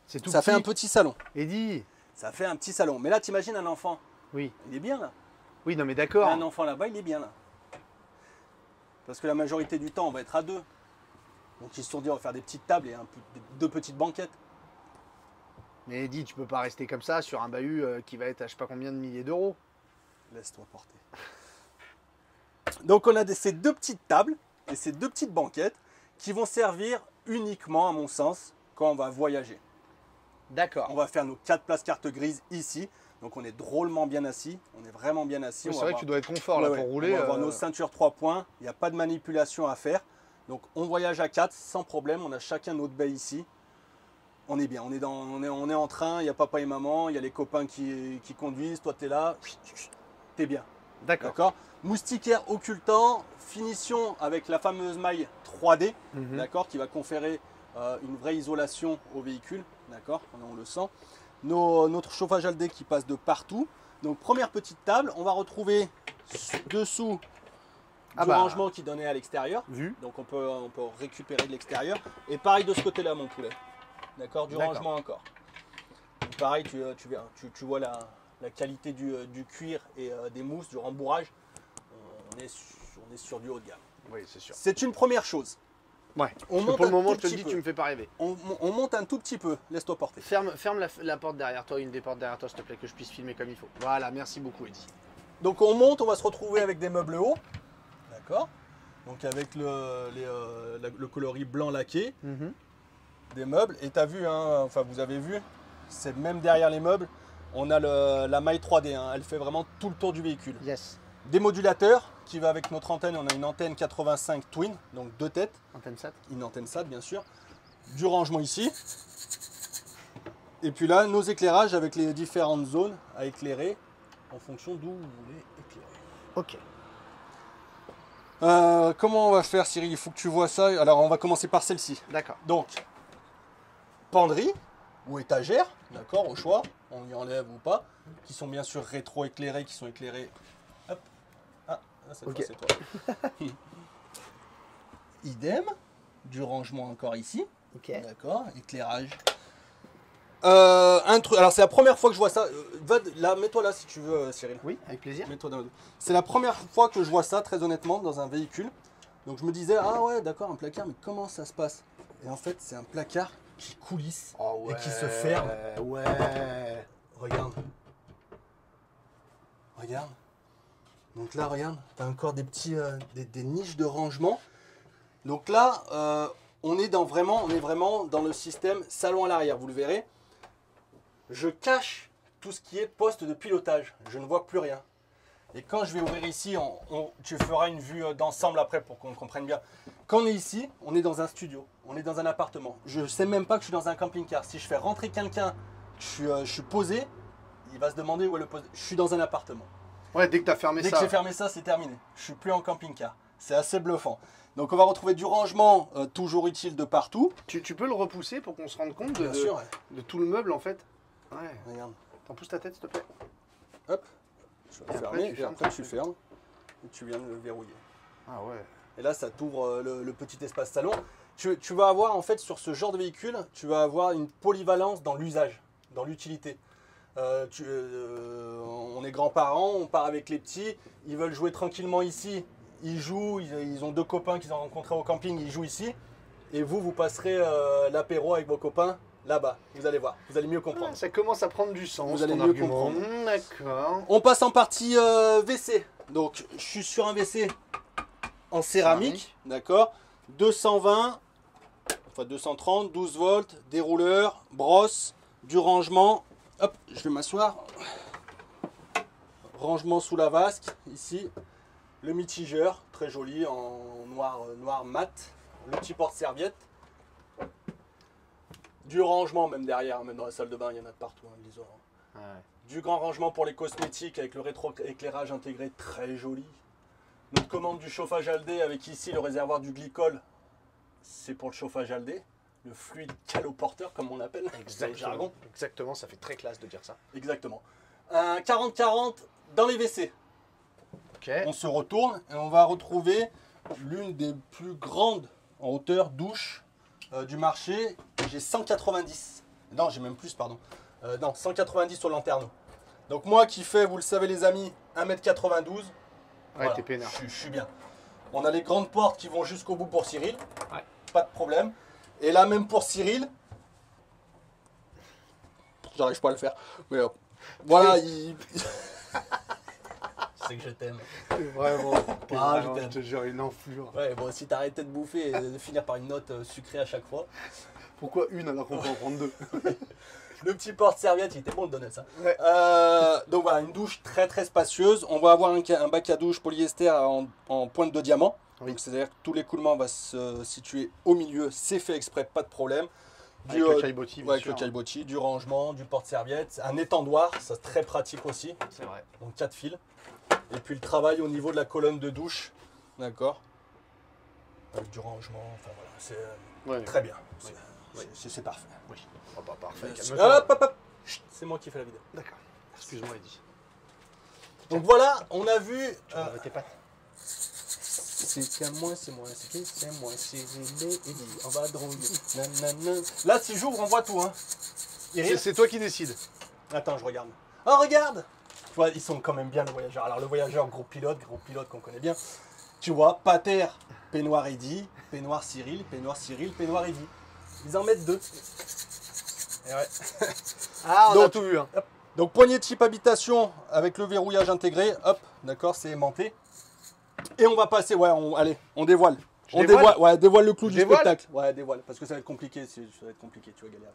C'est tout Ça fait un petit. petit salon. Eddy. Ça fait un petit salon. Mais là, t'imagines un enfant. Oui. Il est bien là. Oui, non mais d'accord. Un enfant là-bas, il est bien là. Parce que la majorité du temps, on va être à 2. Donc ils se sont dit, on va faire des petites tables et 2 petites banquettes. Mais Eddy, tu peux pas rester comme ça sur un bahut qui va être à je sais pas combien de milliers d'euros. Laisse-toi porter. Donc on a ces 2 petites tables et ces 2 petites banquettes qui vont servir uniquement, à mon sens, quand on va voyager. D'accord. On va faire nos 4 places carte grise ici. Donc on est drôlement bien assis. On est vraiment bien assis. Oui, On c'est va vrai avoir- que tu dois être confort là Ouais, pour ouais. rouler. On va avoir nos ceintures 3 points. Il n'y a pas de manipulation à faire. Donc on voyage à 4 sans problème. On a chacun notre baie ici. On est bien. On est en train. Il y a papa et maman. Il y a les copains qui conduisent. Toi, tu es là. Tu es bien. D'accord. D'accord. Moustiquaire occultant. Finition avec la fameuse maille 3D. Mhm. D'accord, qui va conférer une vraie isolation au véhicule. D'accord, on le sent. Notre chauffage Aldé qui passe de partout. Donc première petite table, on va retrouver dessous Ah du bah. rangement qui donnait à l'extérieur. Vu. Donc on peut récupérer de l'extérieur. Et pareil de ce côté-là, mon poulet. D'accord, du D'accord. rangement encore. Donc pareil, tu vois la qualité du cuir et des mousses, du rembourrage. On est sur du haut de gamme. Oui, c'est sûr. C'est une première chose. Ouais. On Parce que monte pour le un moment, tout je te le petit dis, peu. tu me fais pas rêver. On monte un tout petit peu, laisse-toi porter. Ferme la porte derrière toi, une des portes derrière toi, s'il te plaît, que je puisse filmer comme il faut. Voilà, merci beaucoup, Eddy. Donc on monte, on va se retrouver avec des meubles hauts. D'accord. Donc avec le coloris blanc laqué, des meubles. Et tu as vu, hein, enfin vous avez vu, c'est même derrière les meubles, on a la maille 3D. Hein, elle fait vraiment tout le tour du véhicule. Yes. Des modulateurs qui va avec notre antenne. On a une antenne 85 Twin, donc 2 têtes. Antenne SAT. Une antenne SAT bien sûr. Du rangement ici. Et puis là, nos éclairages avec les différentes zones à éclairer en fonction d'où vous voulez éclairer. Ok. Comment on va faire, Cyril? Il faut que tu vois ça. Alors, on va commencer par celle-ci. D'accord. Donc, penderie ou étagère, d'accord, au choix. On y enlève ou pas. Qui sont bien sûr rétro-éclairées, qui sont éclairées. Hop. Ah, là, cette Ok. fois, c'est toi. Idem. Du rangement encore ici. Ok. D'accord, éclairage. Un truc. Alors c'est la première fois que je vois ça. Là, mets-toi là si tu veux, Cyril. Oui, avec plaisir. Mets-toi dans. C'est la première fois que je vois ça, très honnêtement, dans un véhicule. Donc je me disais, ah ouais, d'accord, un placard, mais comment ça se passe? Et en fait, c'est un placard qui coulisse Oh ouais. et qui se ferme. Ouais. Regarde. Regarde. Donc là, regarde, t'as encore des petits, des niches de rangement. Donc là, on est vraiment dans le système salon à l'arrière, vous le verrez. Je cache tout ce qui est poste de pilotage. Je ne vois plus rien. Et quand je vais ouvrir ici, tu feras une vue d'ensemble après pour qu'on comprenne bien. Quand on est ici, on est dans un studio, on est dans un appartement. Je ne sais même pas que je suis dans un camping-car. Si je fais rentrer quelqu'un, je suis posé, il va se demander où est le poste. Je suis dans un appartement. Ouais, dès que t'as fermé Dès ça. que j'ai fermé ça, c'est terminé. Je suis plus en camping-car. C'est assez bluffant. Donc on va retrouver du rangement toujours utile de partout. Tu peux le repousser pour qu'on se rende compte Bien sûr. Ouais. de tout le meuble en fait. Ouais. Regarde. T'en pousses ta tête, s'il te plaît. Hop. Je vais Et après, fermer. tu Et fermes après, ton tu truc. fermes. Et tu viens de le verrouiller. Ah ouais. Et là, ça t'ouvre le petit espace salon. Tu vas avoir, en fait, sur ce genre de véhicule, tu vas avoir une polyvalence dans l'usage, dans l'utilité. On est grands-parents, on part avec les petits, ils veulent jouer tranquillement ici. Ils jouent, ils ont 2 copains qu'ils ont rencontrés au camping, ils jouent ici. Et vous passerez l'apéro avec vos copains là-bas. Vous allez voir, vous allez mieux comprendre. Ah, ça commence à prendre du sens. Vous allez ton mieux argument. comprendre. D'accord. On passe en partie WC. Donc, je suis sur un WC en céramique, d'accord. 220, enfin 230, 12 volts, dérouleur, brosse, du rangement. Hop, je vais m'asseoir. Rangement sous la vasque, ici. Le mitigeur, très joli, en noir mat. Le petit porte-serviette. Du rangement, même derrière, même dans la salle de bain, il y en a de partout, hein, ils les auront. Ouais. Du grand rangement pour les cosmétiques avec le rétro-éclairage intégré, très joli. Notre commande du chauffage Aldé avec ici le réservoir du glycol, c'est pour le chauffage Aldé. Le fluide caloporteur, comme on l'appelle, dans le jargon. Exactement, ça fait très classe de dire ça. Exactement. Un 40-40 dans les WC. Ok. On se retourne et on va retrouver l'une des plus grandes en hauteur douche du marché. J'ai 190. Non, j'ai même plus, pardon. Non, 190 sur lanterneau. Donc moi qui fais, vous le savez les amis, 1m92. Ouais, voilà, t'es peinard. je suis bien. On a les grandes portes qui vont jusqu'au bout pour Cyril. Ouais. Pas de problème. Et là même pour Cyril, j'arrive pas à le faire. Mais voilà, il... Je sais que je t'aime. Vraiment. Ah, Je te jure, une enflure. Ouais, bon, si t'arrêtais de bouffer et de finir par une note sucrée à chaque fois. Pourquoi une alors qu'on peut en prendre deux? Le petit porte-serviette, il était bon le donner ça. Ouais. Donc voilà, une douche très très spacieuse. On va avoir un bac à douche polyester en pointe de diamant. Oui. Donc c'est-à-dire que tout l'écoulement va se situer au milieu. C'est fait exprès, pas de problème. Avec le caillebotis, bien avec sûr. le caillebotis, du rangement, du porte-serviette, un étendoir, ça c'est très pratique aussi. C'est vrai. Donc 4 fils. Et puis le travail au niveau de la colonne de douche. D'accord. Avec du rangement, enfin voilà, c'est Ouais. très bien. Oui. C'est parfait. Oui. Oh, pas parfait. Hop, hop, hop. Chut, c'est moi qui fais la vidéo. D'accord. Excuse-moi, Eddy. Donc voilà, on a vu. Avec tes pattes. C'est à moi, c'est moi, c'est moi, Cyril et Eddy. On va drouiller. Nanana. Là, si j'ouvre, on voit tout. Hein. C'est toi qui décides. Attends, je regarde. Oh, regarde. Tu vois, ils sont quand même bien le voyageur. Alors, le voyageur, gros pilote qu'on connaît bien. Tu vois, pater, peignoir Eddy, peignoir Cyril, peignoir Eddy. Ils en mettent 2. Et ouais. Ah, on Donc, a tout vu. Hein. Donc poignée de type habitation avec le verrouillage intégré, hop, d'accord, c'est aimanté. Et on va passer, ouais, allez, on dévoile. On dévoile, ouais, dévoile le clou du spectacle. Ouais, dévoile, parce que ça va être compliqué, tu vas galérer.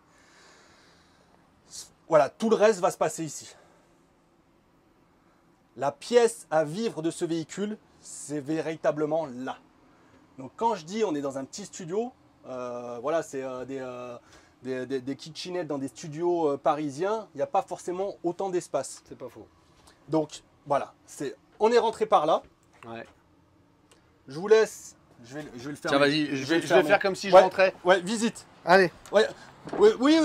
Voilà, tout le reste va se passer ici. La pièce à vivre de ce véhicule, c'est véritablement là. Donc quand je dis on est dans un petit studio, voilà, c'est des kitchenettes dans des studios parisiens, il n'y a pas forcément autant d'espace. C'est pas faux. Donc voilà, on est rentré par là. Ouais. Je vous laisse. Je vais le faire. Tiens, vas-y, je vais faire comme si je Ouais, rentrais. Ouais, visite. Allez. Ouais. Oui,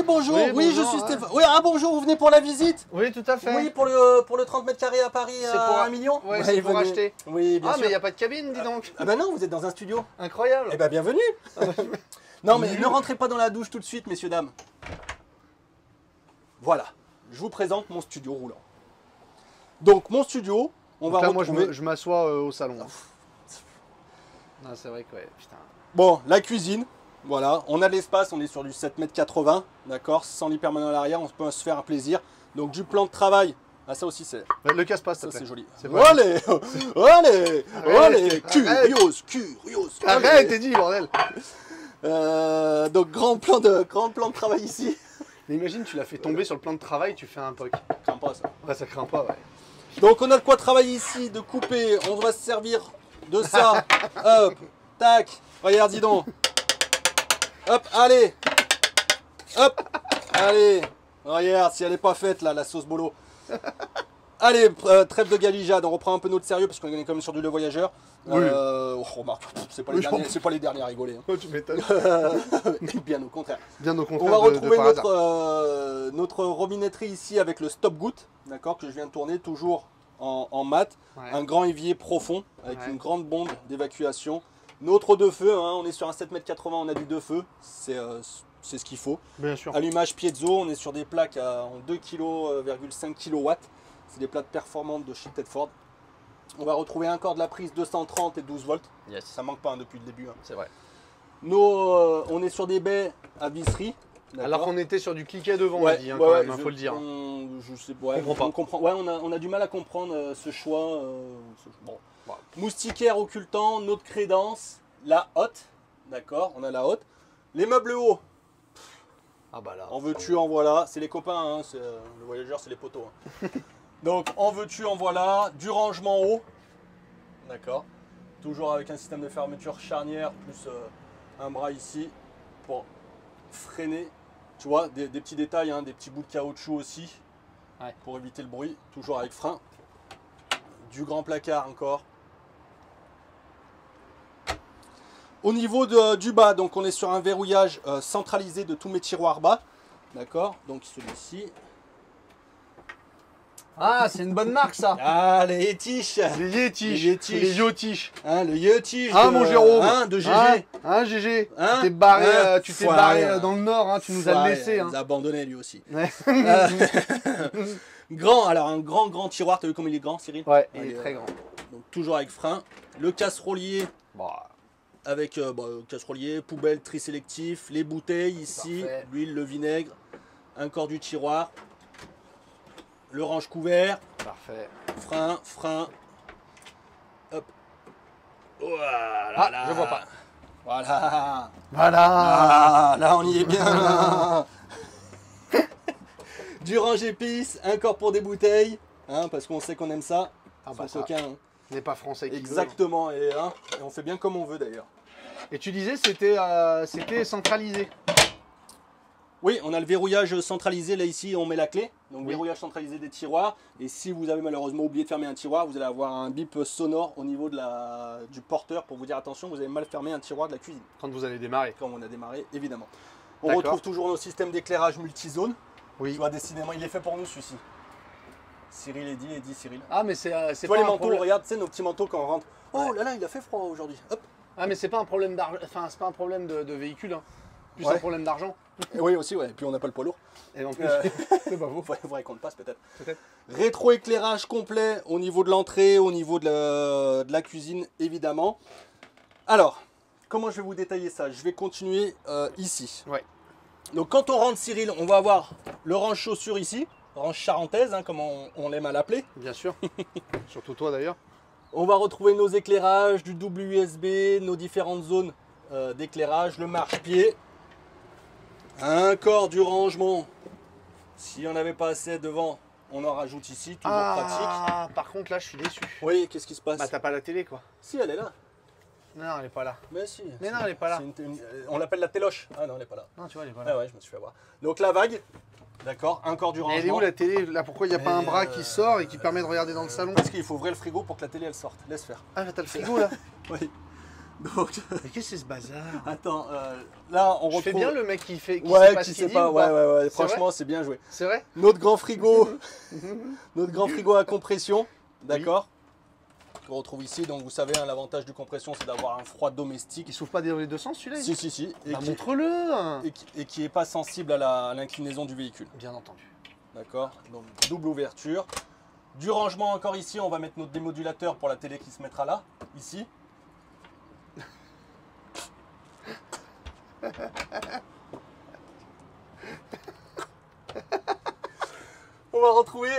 bonjour. Oui, Oui, je bonjour, suis ouais. Stéphane. Oui, bonjour, vous venez pour la visite? Oui, tout à fait. Oui, pour le 30 mètres carrés à Paris, C'est pour 1 million. Ouais, c'est pour venez. acheter. Oui, bien Ah, sûr. mais il n'y a pas de cabine, dis donc. Ah ben non, vous êtes dans un studio. Incroyable. Eh ben bienvenue. Non mais ne rentrez pas dans la douche tout de suite, messieurs, dames. Voilà, je vous présente mon studio roulant. Donc mon studio, on va là, retrouver... moi, je m'assois au salon. Ah, c'est vrai que ouais, putain. Bon, la cuisine, voilà, on a l'espace, on est sur du 7,80 m, d'accord, sans lit permanent à l'arrière, on peut se faire un plaisir. Donc du plan de travail, ah ça aussi c'est... Le casse pas, Ça s'il te c'est plaît. joli. C'est pas Allez, allez, allez, curios. Arrête, t'es dit, bordel. Donc grand plan de travail ici. Mais imagine, tu l'as fait tomber sur le plan de travail, tu fais un POC. Crains pas ça. Ouais, ça craint pas, ouais. Donc on a de quoi travailler ici, de couper, on va se servir de ça. Hop, tac, regarde, dis donc. Hop, allez. Hop, allez. Regarde, si elle n'est pas faite là, la sauce bolo. Allez, trêve de galijade, on reprend un peu notre sérieux parce qu'on est quand même sur du Le Voyageur. Oui. Remarque, c'est pas, pas les derniers à rigoler. Hein. Oh, tu m'étonnes. Bien au contraire. Bien au On contraire. va retrouver par hasard. notre robinetterie ici avec le stop-goutte, d'accord, que je viens de tourner toujours en mat. Ouais. Un grand évier profond avec Ouais. une grande bombe d'évacuation. Notre deux feux, hein, on est sur un 7,80 m, on a du deux feux, c'est ce qu'il faut. Bien sûr. Allumage piezo, on est sur des plaques en 2,5 kW. C'est des plaques performantes de chez Tedford. On va retrouver encore de la prise 230 et 12 volts. Yes. Ça manque pas hein, depuis le début. Hein. C'est vrai. On est sur des baies à visserie. Alors qu'on était sur du cliquet devant, Ouais, on dit, hein, ouais, quand ouais, même, faut le dire. je sais, ouais, On comprend pas. on comprend. Ouais, on a du mal à comprendre ce choix. Bon. Moustiquaire occultant, notre crédence, la hotte. D'accord, on a la hotte. Les meubles hauts, Ah bah là. en veux-tu, en voilà. C'est les copains, hein, le voyageur, c'est les poteaux. Hein. Donc, en veux-tu, en voilà. Du rangement haut. D'accord. Toujours avec un système de fermeture charnière, plus un bras ici pour freiner. Tu vois, des petits détails, hein, des petits bouts de caoutchouc aussi, Ouais. pour éviter le bruit, toujours avec frein. Du grand placard encore. Au niveau du bas, donc on est sur un verrouillage centralisé de tous mes tiroirs bas. D'accord, donc celui-ci. Ah, c'est une bonne marque ça. Ah, les Yetish. Les Yetish. Les Yetish. Les Yotish. Hein, le Yetish. Hein, mon Jérôme. Hein, de GG. GG. Hein, tu t'es barré, hein, tu t'es foiré, barré hein. dans le nord, hein, tu nous as Foiré, laissé. Il Hein. nous a abandonné lui aussi. Ouais. Grand, alors un grand tiroir. T'as vu comme il est grand, Cyril? Ouais, il Ouais, est très grand. Donc toujours avec frein. Le casserolier. Bah, Avec casserolier, poubelle, tri sélectif, les bouteilles ici, Parfait. l'huile, le vinaigre, un corps du tiroir, le range couvert, parfait. frein, hop. Voilà. Ah, je vois pas. Voilà. Voilà. Ah, là on y est bien. Là. Du range épices, un corps pour des bouteilles, hein, parce qu'on sait qu'on aime ça. Ah Son bah ça, coquin, hein. on n'est pas français qui veut. Exactement, et on fait bien comme on veut d'ailleurs. Et tu disais c'était centralisé. Oui, on a le verrouillage centralisé. Là, ici, on met la clé. Donc, Oui. verrouillage centralisé des tiroirs. Et si vous avez malheureusement oublié de fermer un tiroir, vous allez avoir un bip sonore au niveau du porteur pour vous dire attention, vous avez mal fermé un tiroir de la cuisine. Quand vous allez démarrer. Comme on a démarré, évidemment. On D'accord. retrouve toujours nos systèmes d'éclairage multizone. Oui. Tu vois, décidément, il est fait pour nous, celui-ci. Cyril et dit Cyril. Ah, mais c'est Tu pas vois les un manteaux, problème. regarde, tu sais, nos petits manteaux quand on rentre. Oh Ouais. là là, il a fait froid aujourd'hui. Hop. Ah, mais c'est pas un problème d'argent. Enfin, c'est pas un problème de véhicule. Hein. Plus Ouais. un problème d'argent. Et oui, aussi, ouais. Et puis, on n'a pas le poids lourd. Et en plus, Euh, c'est pas faux. Faudrait qu'on le passe peut-être. Peut-être. Rétro-éclairage complet au niveau de l'entrée, au niveau de la cuisine, évidemment. Alors, comment je vais vous détailler ça? Je vais continuer ici. Ouais. Donc, quand on rentre, Cyril, on va avoir le range chaussures ici, range charentaise, hein, comme on l'aime à l'appeler. Bien sûr. Surtout toi d'ailleurs. On va retrouver nos éclairages, du double USB, nos différentes zones d'éclairage, le marche-pied, un corps du rangement. Si on n'avait pas assez devant, on en rajoute ici, toujours pratique. Ah, par contre, là, je suis déçu. Oui, qu'est-ce qui se passe? Bah, t'as pas la télé, quoi. Si, elle est là. Non, elle est pas là. Mais si. Mais non, elle est pas là. On l'appelle la téloche. Ah non, elle n'est pas là. Non, tu vois, elle est pas là. Ah ouais, je me suis fait avoir. Donc la vague, d'accord, un corps du Mais elle est rangement. où la télé? Là, pourquoi il n'y a pas un bras qui sort et qui permet de regarder dans le salon? Parce qu'il faut ouvrir le frigo pour que la télé elle sorte. Laisse faire. Ah, là, t'as le frigo, là. Oui. Donc, Mais qu'est-ce que c'est ce bazar? attends, là on Je retrouve. fais bien le mec qui fait. Qui Ouais, sait pas qui ce qu'il sait dit pas. ou Ouais. C'est Franchement, c'est bien joué. C'est vrai? Notre grand frigo, notre grand frigo à compression, d'accord. Qu'on retrouve ici. Donc vous savez, hein, l'avantage du compression, c'est d'avoir un froid domestique. Il souffle pas dans les deux sens, celui-là? Si. Et Bah, qui- montre-le! et qui n'est pas sensible à l'inclinaison du véhicule. Bien entendu. D'accord, donc double ouverture. Du rangement encore ici, on va mettre notre démodulateur pour la télé qui se mettra là, ici. On va retrouver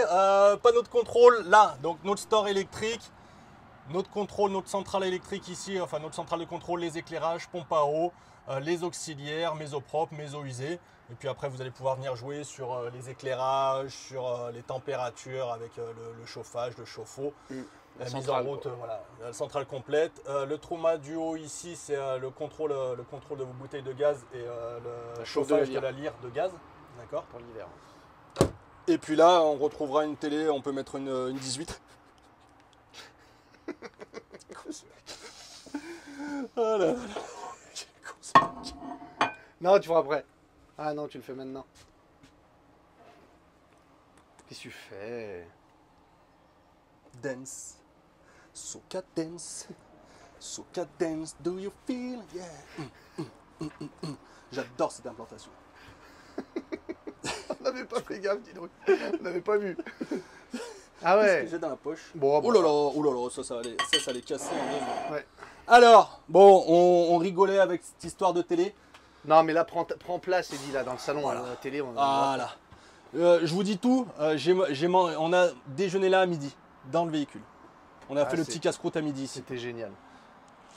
panneau de contrôle là, donc notre store électrique, notre contrôle, notre centrale électrique ici, enfin notre centrale de contrôle, les éclairages, pompe à eau, les auxiliaires, mésopropres, méso-usés. Et puis après, vous allez pouvoir venir jouer sur les éclairages, sur les températures avec le chauffage, le chauffe-eau. La mise en centrale, route, quoi. voilà, la centrale complète. Le trauma du haut ici, c'est le contrôle de vos bouteilles de gaz et le chauffe de chauffage de lire. la lyre de gaz. D'accord. Pour l'hiver. Et puis là, on retrouvera une télé, on peut mettre une 18. Voilà. Non, tu feras après. Ah non, tu le fais maintenant. Qu'est-ce que tu fais? Dance. Soca dance. Soca dance. Do you feel? Yeah. J'adore cette implantation. On n'avait pas fait gaffe, dis donc. On n'avait pas vu. Ah Qu'est-ce que ouais. j'ai dans la poche? Bon, Oh là là, oh là là, ça allait casser en deux secondes. Ouais. Alors, bon, on rigolait avec cette histoire de télé. Non, mais là, prends place, Eddy, là, dans le salon, Voilà. à la télé. Voilà. Je vous dis tout, on a déjeuné là à midi, dans le véhicule. On a Ah, fait le c'est- petit casse-croûte à midi ici. C'était génial.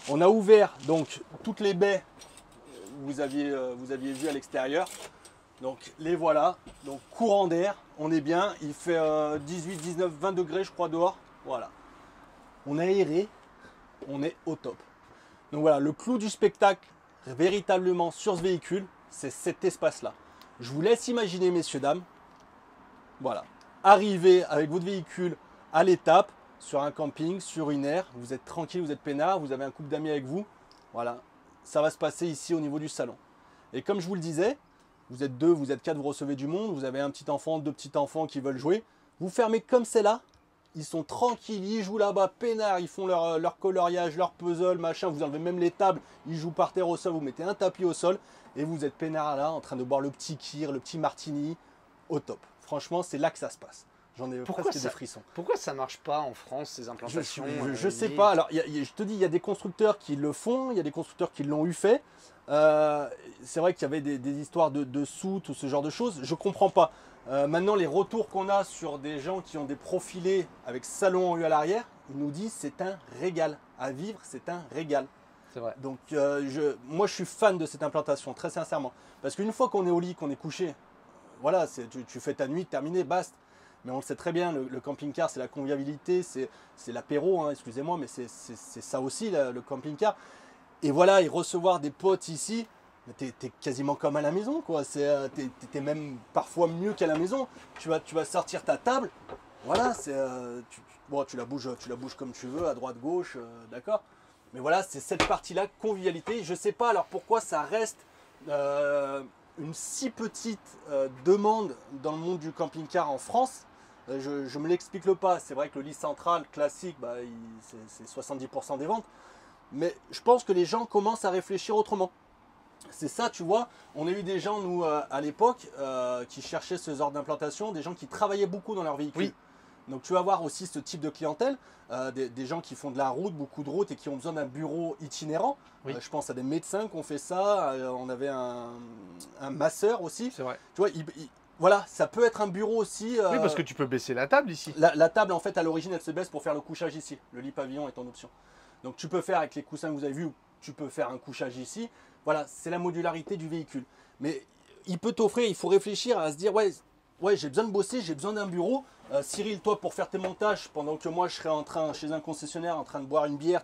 On a ouvert donc toutes les baies que vous aviez vues à l'extérieur. Donc les voilà. Donc courant d'air, on est bien. Il fait 18, 19, 20 degrés je crois dehors. Voilà. On a aéré, on est au top. Donc voilà, le clou du spectacle véritablement sur ce véhicule, c'est cet espace-là. Je vous laisse imaginer, messieurs, dames. Voilà. Arrivez avec votre véhicule à l'étape, sur un camping, sur une aire. Vous êtes tranquille, vous êtes peinard, vous avez un couple d'amis avec vous. Voilà. Ça va se passer ici au niveau du salon. Et comme je vous le disais, vous êtes deux, vous êtes quatre, vous recevez du monde. Vous avez un petit enfant, deux petits enfants qui veulent jouer. Vous fermez comme c'est là. Ils sont tranquilles, ils jouent là-bas, peinards, ils font leur coloriage, leur puzzle, machin. Vous enlevez même les tables, ils jouent par terre au sol, vous mettez un tapis au sol et vous êtes peinards là, en train de boire le petit kir, le petit martini, au top. Franchement, c'est là que ça se passe. J'en ai presque des frissons. Pourquoi ça marche pas en France, ces implantations? Je sais pas. Alors, je te dis, il y a des constructeurs qui le font, il y a des constructeurs qui l'ont eu fait. C'est vrai qu'il y avait des histoires de soutes ou ce genre de choses. Je comprends pas. Maintenant, les retours qu'on a sur des gens qui ont des profilés avec salon en U à l'arrière, ils nous disent c'est un régal. À vivre, c'est un régal. C'est vrai. Donc, moi, je suis fan de cette implantation, très sincèrement. Parce qu'une fois qu'on est au lit, qu'on est couché, voilà, tu fais ta nuit, terminé, basta. Mais on le sait très bien, le camping-car, c'est la convivialité, c'est l'apéro, hein, excusez-moi, mais c'est ça aussi, le camping-car. Et voilà, et recevoir des potes ici, t'es quasiment comme à la maison, quoi. T'es même parfois mieux qu'à la maison. Tu vas sortir ta table, voilà, bon, tu la bouges comme tu veux, à droite, gauche, d'accord. Mais voilà, c'est cette partie-là, convivialité. Je sais pas alors pourquoi ça reste une si petite demande dans le monde du camping-car en France. Je ne me l'explique pas. C'est vrai que le lit central classique, bah, c'est 70% des ventes. Mais je pense que les gens commencent à réfléchir autrement. C'est ça, tu vois. On a eu des gens, nous, à l'époque, qui cherchaient ce genre d'implantation, des gens qui travaillaient beaucoup dans leur véhicule. Oui. Donc tu vas avoir aussi ce type de clientèle, des gens qui font de la route, beaucoup de route et qui ont besoin d'un bureau itinérant. Oui. Je pense à des médecins qui ont fait ça. On avait un masseur aussi. C'est vrai. Tu vois, voilà, ça peut être un bureau aussi. Oui, parce que tu peux baisser la table ici. La table, en fait, à l'origine, elle se baisse pour faire le couchage ici. Le lit pavillon est en option. Donc tu peux faire avec les coussins que vous avez vus, tu peux faire un couchage ici. Voilà, c'est la modularité du véhicule. Mais il peut t'offrir, il faut réfléchir à se dire, ouais, j'ai besoin de bosser, j'ai besoin d'un bureau. Cyril, toi, pour faire tes montages, pendant que moi, je serai chez un concessionnaire en train de boire une bière,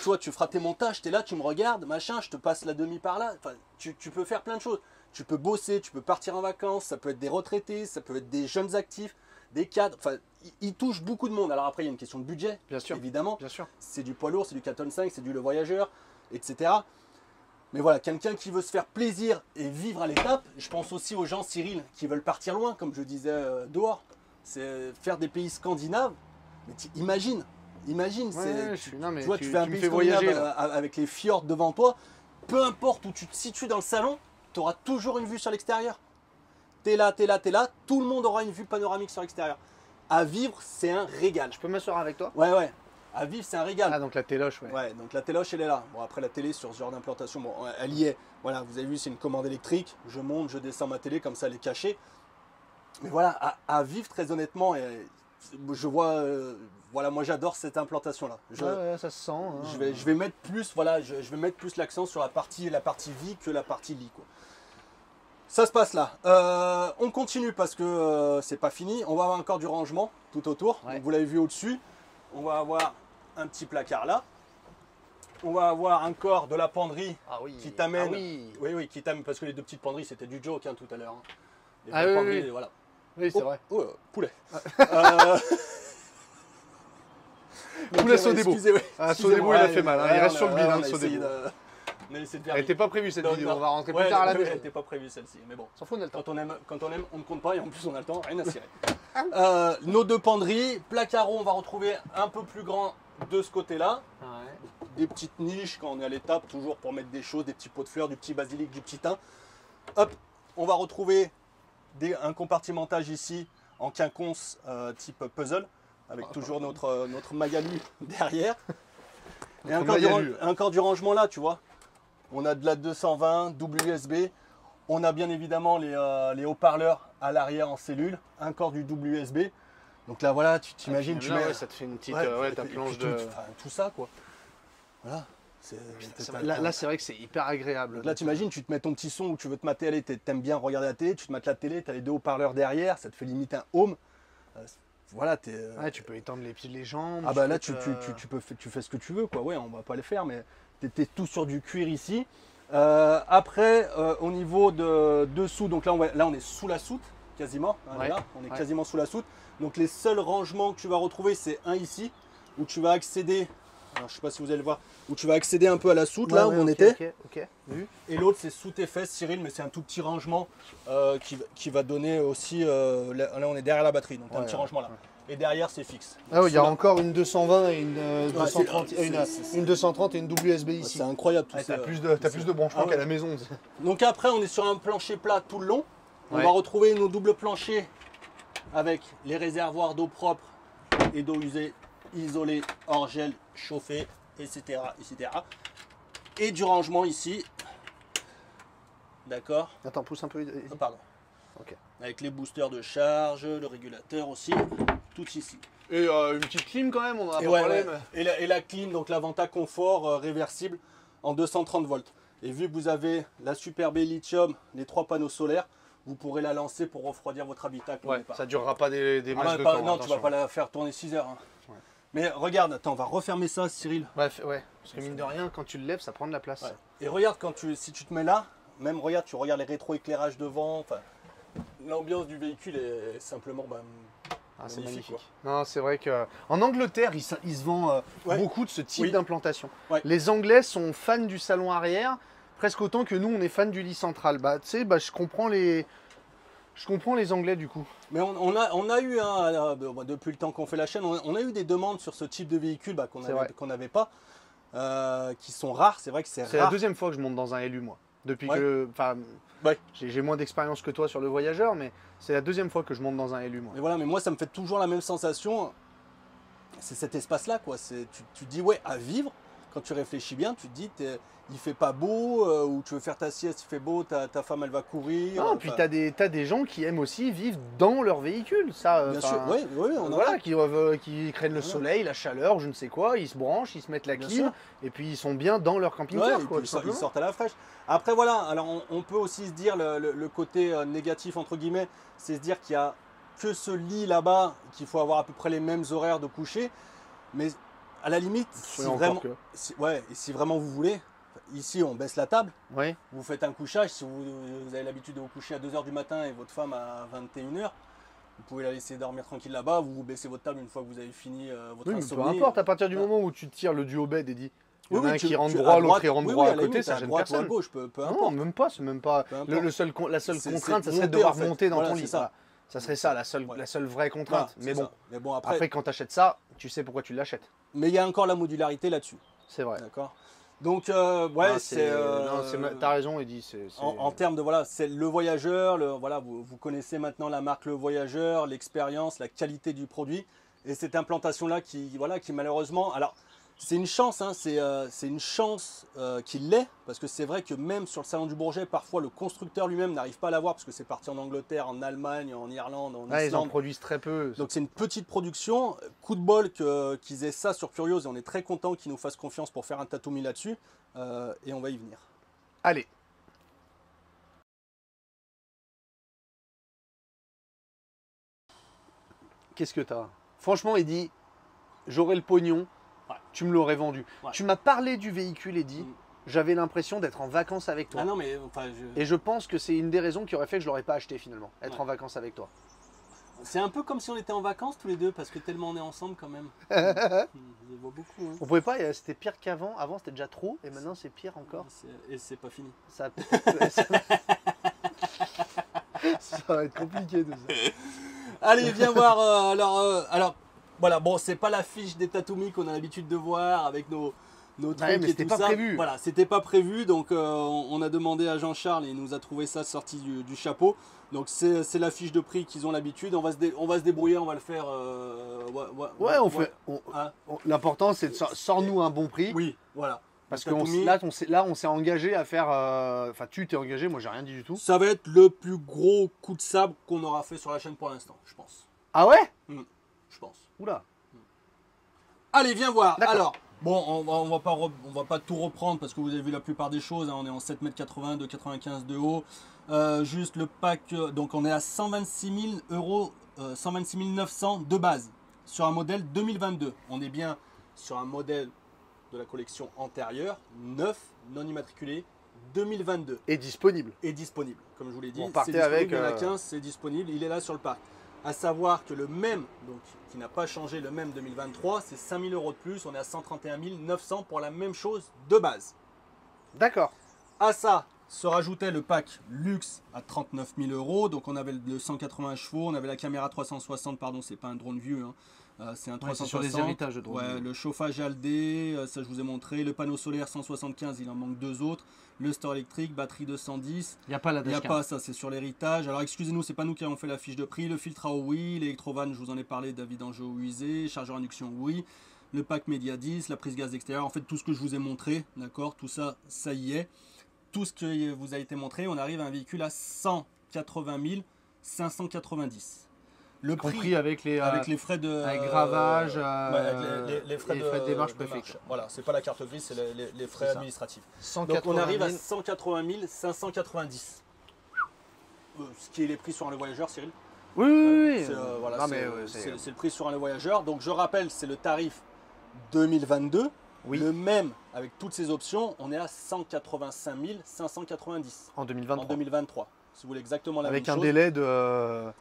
toi, tu feras tes montages, tu es là, tu me regardes, machin, je te passe la demi par là. Enfin, tu peux faire plein de choses. Tu peux bosser, tu peux partir en vacances, ça peut être des retraités, ça peut être des jeunes actifs, des cadres. Enfin, il touche beaucoup de monde. Alors après, il y a une question de budget, bien sûr, évidemment. Bien sûr. C'est du poids lourd, c'est du 4 tonnes 5, c'est du Le Voyageur, etc. Mais voilà, quelqu'un qui veut se faire plaisir et vivre à l'étape, je pense aussi aux gens, Cyril, qui veulent partir loin, comme je disais dehors. C'est faire des pays scandinaves. Mais imagine, Ouais, tu vois, tu fais un pays scandinave avec les fjords devant toi. Peu importe où tu te situes dans le salon, tu auras toujours une vue sur l'extérieur. T'es là, tout le monde aura une vue panoramique sur l'extérieur. À vivre, c'est un régal. Je peux m'asseoir avec toi? Ouais. À vivre, c'est un régal. Ah, donc la téloche, ouais. Ouais, donc la téloche, elle est là. Bon, après, la télé, sur ce genre d'implantation, bon, elle y est. Voilà, vous avez vu, c'est une commande électrique. Je monte, je descends ma télé, comme ça, elle est cachée. Mais voilà, à vivre, très honnêtement, je vois... voilà, moi, j'adore cette implantation-là. Ouais, ça se sent. Hein. Je vais mettre plus, voilà, je vais mettre plus l'accent sur la partie vie que la partie lit, quoi. Ça se passe là. On continue parce que c'est pas fini. On va avoir encore du rangement tout autour. Ouais. Donc, vous l'avez vu au-dessus. On va avoir un petit placard là. On va avoir encore de la penderie qui t'amène. Oui, qui t'amène parce que les deux petites penderies c'était du joke hein, tout à l'heure. Hein. Les vraies penderies, oui. Voilà. Oui, c'est vrai. Poulet. Poulet Sodebo. Sodebo, il a fait mal. Hein. Il reste sur le bide, hein, Sodebo. Elle n'était pas prévue cette vidéo. On va rentrer plus tard à la maison. Elle n'était pas prévue celle-ci. Mais bon, s'en fout, on a le temps. Quand on aime, on ne compte pas et en plus on a le temps, rien à cirer. Nos deux penderies, placard, on va retrouver un peu plus grand de ce côté-là. Ouais. Des petites niches quand on est à l'étape, toujours pour mettre des choses, des petits pots de fleurs, du petit basilic, du petit thym. Hop, on va retrouver un compartimentage ici en quinconce type puzzle, avec toujours notre Magalu derrière. Et encore du rangement là, tu vois. On a de la 220, double USB. On a bien évidemment les haut-parleurs à l'arrière en cellule. Encore du double USB. Donc là, voilà, tu t'imagines, tu mets... ça te fait une petite ta planche de... tout ça, quoi. Voilà. Là, c'est vrai que c'est hyper agréable. Donc là, t'imagines, tu te mets ton petit son où tu veux te mater à la télé, t'aimes bien regarder la télé, tu te mates la télé, t'as les deux haut-parleurs derrière, ça te fait limite un home. Voilà, tu peux étendre les pieds, les jambes. Ah bah là, tu fais ce que tu veux, quoi. Ouais, on va pas le faire, mais t'es tout sur du cuir ici. Après, au niveau de dessous, donc là, on est sous la soute, quasiment. Hein, là, on est quasiment sous la soute. Donc les seuls rangements que tu vas retrouver, c'est un ici, où tu vas accéder Alors, je sais pas si vous allez le voir, où tu vas accéder un peu à la soute, là où on était. Ok, vu. Et l'autre, c'est sous tes fesses, Cyril, mais c'est un tout petit rangement qui va donner aussi. Là, on est derrière la batterie, donc un petit rangement là. Et derrière, c'est fixe. Ah oui, il y a encore une 220 et une 230, c'est- une 230 et une WSB Ouais, ici. c'est incroyable tout Ouais, ça. t'as plus de branchements Ah ouais. qu'à la maison. Donc après, on est sur un plancher plat tout le long. On Ouais. va retrouver nos doubles planchers avec les réservoirs d'eau propre et d'eau usée, isolée, hors gel, chauffée, etc., etc. Et du rangement ici. D'accord. Attends, pousse un peu. Oh, pardon. Ok. Avec les boosters de charge, le régulateur aussi, tout ici. Et une petite clim quand même, on en a Et, pas ouais, parlé. ouais. Et la clim, donc la Venta Confort réversible en 230 volts. Et vu que vous avez la Super B Lithium, les 3 panneaux solaires, vous pourrez la lancer pour refroidir votre habitacle. Ouais, ça durera pas des Ah, masses de pas- temps. non, tu vas attention. pas la faire tourner 6 heures. Hein. Ouais. Mais regarde, attends, on va refermer ça, Cyril. Ouais, ouais, parce que mine de rien, quand tu le lèves, ça prend de la place. Ouais. Et regarde, si tu te mets là, même regarde, tu regardes les rétroéclairages devant. Enfin, l'ambiance du véhicule est simplement Ah, c'est magnifique, magnifique. Non, c'est vrai que en Angleterre, il se vend Ouais. beaucoup de ce type Oui. d'implantation. Ouais. Les Anglais sont fans du salon arrière, presque autant que nous, on est fans du lit central. Bah, tu sais, je comprends les Anglais du coup. Mais on a eu, depuis le temps qu'on fait la chaîne, on a eu des demandes sur ce type de véhicule C'est vrai. qu'on n'avait pas, qui sont rares. C'est vrai que c'est C'est la rare. deuxième fois que je monte dans un élu, moi. Depuis Ouais. que, enfin, Ouais. j'ai moins d'expérience que toi sur le voyageur, mais c'est la deuxième fois que je monte dans un élu, moi. Mais voilà, mais moi ça me fait toujours la même sensation. C'est cet espace-là, quoi. Tu te dis ouais, à vivre. Quand tu réfléchis bien, tu te dis il fait pas beau, ou tu veux faire ta sieste, il fait beau, ta femme elle va courir. Non, puis t'as des gens qui aiment aussi vivre dans leur véhicule, ça. Bien enfin, sûr, oui, on en Voilà, a. qui craignent le Voilà. soleil, la chaleur, je ne sais quoi, ils se branchent, ils se mettent la Bien clim, sûr. et puis ils sont bien dans leur Ouais, camping-car, et quoi, puis tout ils simplement. sortent à la fraîche. Après voilà, alors on peut aussi se dire le côté négatif entre guillemets, c'est se dire qu'il y a que ce lit là-bas, qu'il faut avoir à peu près les mêmes horaires de coucher, mais à la limite, si encore vraiment, que. et si vraiment vous voulez, ici on baisse la table, Oui. vous faites un couchage, si vous avez l'habitude de vous coucher à 2 h du matin et votre femme à 21 h, vous pouvez la laisser dormir tranquille là-bas, vous baissez votre table une fois que vous avez fini votre Oui, mais peu insomnie. importe, à partir du Voilà. moment où tu tires le duo bed, Eddie, il y en Oui, a un tu- qui rentre tu- droit, à l'autre droite, il rentre oui, droit oui, à la côté, limite, ça à gêne droite ou à personne. gauche, peu Non, importe. même pas, c'est même pas. Peu importe. La seule C'est contrainte, ça monter, serait de devoir en fait. monter dans Voilà, ton c'est lit. ça. Voilà. Ça serait ça, Ouais. la seule vraie Voilà, contrainte. c'est Mais bon, ça. Mais bon, après, quand tu achètes ça, tu sais pourquoi tu l'achètes. mais il y a encore la modularité là-dessus. C'est vrai. D'accord. Donc, ouais, Ah, c'est. T'as raison, Eddie. En termes de voilà, c'est le voyageur. Voilà, vous connaissez maintenant la marque Le Voyageur, l'expérience, la qualité du produit. Et cette implantation-là qui malheureusement. Alors, c'est une chance, hein, c'est une chance qu'il l'ait, parce que c'est vrai que même sur le salon du Bourget, parfois le constructeur lui-même n'arrive pas à l'avoir, parce que c'est parti en Angleterre, en Allemagne, en Irlande, en Ils en Islande. produisent très peu. Donc c'est une petite production. Coup de bol qu'ils aient ça sur Curios, et on est très content qu'ils nous fassent confiance pour faire un Tatoomi là-dessus. Et on va y venir. Allez. Qu'est-ce que t'as? Franchement, Eddie, j'aurais le pognon, Ouais. tu me l'aurais vendu. Ouais. Tu m'as parlé du véhicule, Eddie. Mm. J'avais l'impression d'être en vacances avec toi. Ah non, mais enfin, Et je pense que c'est une des raisons qui aurait fait que je l'aurais pas acheté finalement, être Ouais. en vacances avec toi. c'est un peu comme si on était en vacances tous les deux, parce que tellement on est ensemble quand même. Je les vois beaucoup. Hein. On pouvait pas, c'était pire qu'avant. Avant c'était déjà trop, et maintenant c'est pire encore. Et c'est pas fini. Ça, ça va être compliqué tout ça. Allez, viens voir. Alors, voilà, bon, c'est pas la fiche des Tatoomi qu'on a l'habitude de voir avec nos trucs Ouais, mais et c'était tout pas ça. prévu. Voilà, c'était pas prévu, donc on a demandé à Jean-Charles et il nous a trouvé ça sorti du chapeau. Donc c'est la fiche de prix qu'ils ont l'habitude. On va se débrouiller, on va le faire. Ouais, on fait. Hein L'important c'est de sors-nous un bon prix. Oui, voilà. Parce Le que Tatoomi, là, on s'est engagé à faire. Enfin, tu t'es engagé, moi j'ai rien dit du tout. ça va être le plus gros coup de sabre qu'on aura fait sur la chaîne pour l'instant, je pense. Ah ouais? Je pense. Oula. Allez, viens voir. D'accord. Alors, bon, on va pas tout reprendre parce que vous avez vu la plupart des choses. Hein. On est en 7,80 m de 95 de haut. Juste le pack, donc on est à 126 000 euros, 126 900 de base sur un modèle 2022. On est bien sur un modèle de la collection antérieure, neuf, non immatriculé, 2022 Et disponible. et disponible. Comme je vous l'ai dit, On c'est partait disponible. avec, Il y en a 15, c'est disponible. Il est là sur le parc. À savoir que le même, donc qui n'a pas changé, le même 2023, c'est 5 000 euros de plus. On est à 131 900 pour la même chose de base. D'accord. À ça se rajoutait le pack luxe à 39 000 euros. Donc on avait le 180 chevaux, on avait la caméra 360, pardon, c'est pas un drone vieux, hein. C'est un 360. Sur les héritages de drone. Ouais, le chauffage Aldé, ça je vous ai montré. Le panneau solaire 175, il en manque 2 autres. Le store électrique, batterie 210. Il n'y a pas la Il n'y a dashcam. pas ça, c'est sur l'héritage. Alors excusez-nous, c'est pas nous qui avons fait la fiche de prix. Le filtre AOI, l'électrovanne, je vous en ai parlé, David Angeau usé, chargeur induction oui. Le pack Média 10, la prise gaz extérieure, en fait tout ce que je vous ai montré, d'accord, tout ça, ça y est. Tout ce qui vous a été montré, on arrive à un véhicule à 180 590. Le Compris prix avec les frais de avec gravage, ouais, avec les frais, de démarche préfecture. Voilà, c'est pas la carte grise, c'est les frais ça. administratifs. 180 Donc on arrive 000. à 180 590. Ce qui est les prix sur un Le Voyageur, Cyril. Oui, oui, oui. C'est voilà, Non, c'est mais ouais, c'est- c'est le prix sur un Le Voyageur. Donc je rappelle, c'est le tarif 2022. Oui. Le même avec toutes ces options, on est à 185 590 En en 2023. 2023. Si vous voulez exactement la Avec même un chose. délai de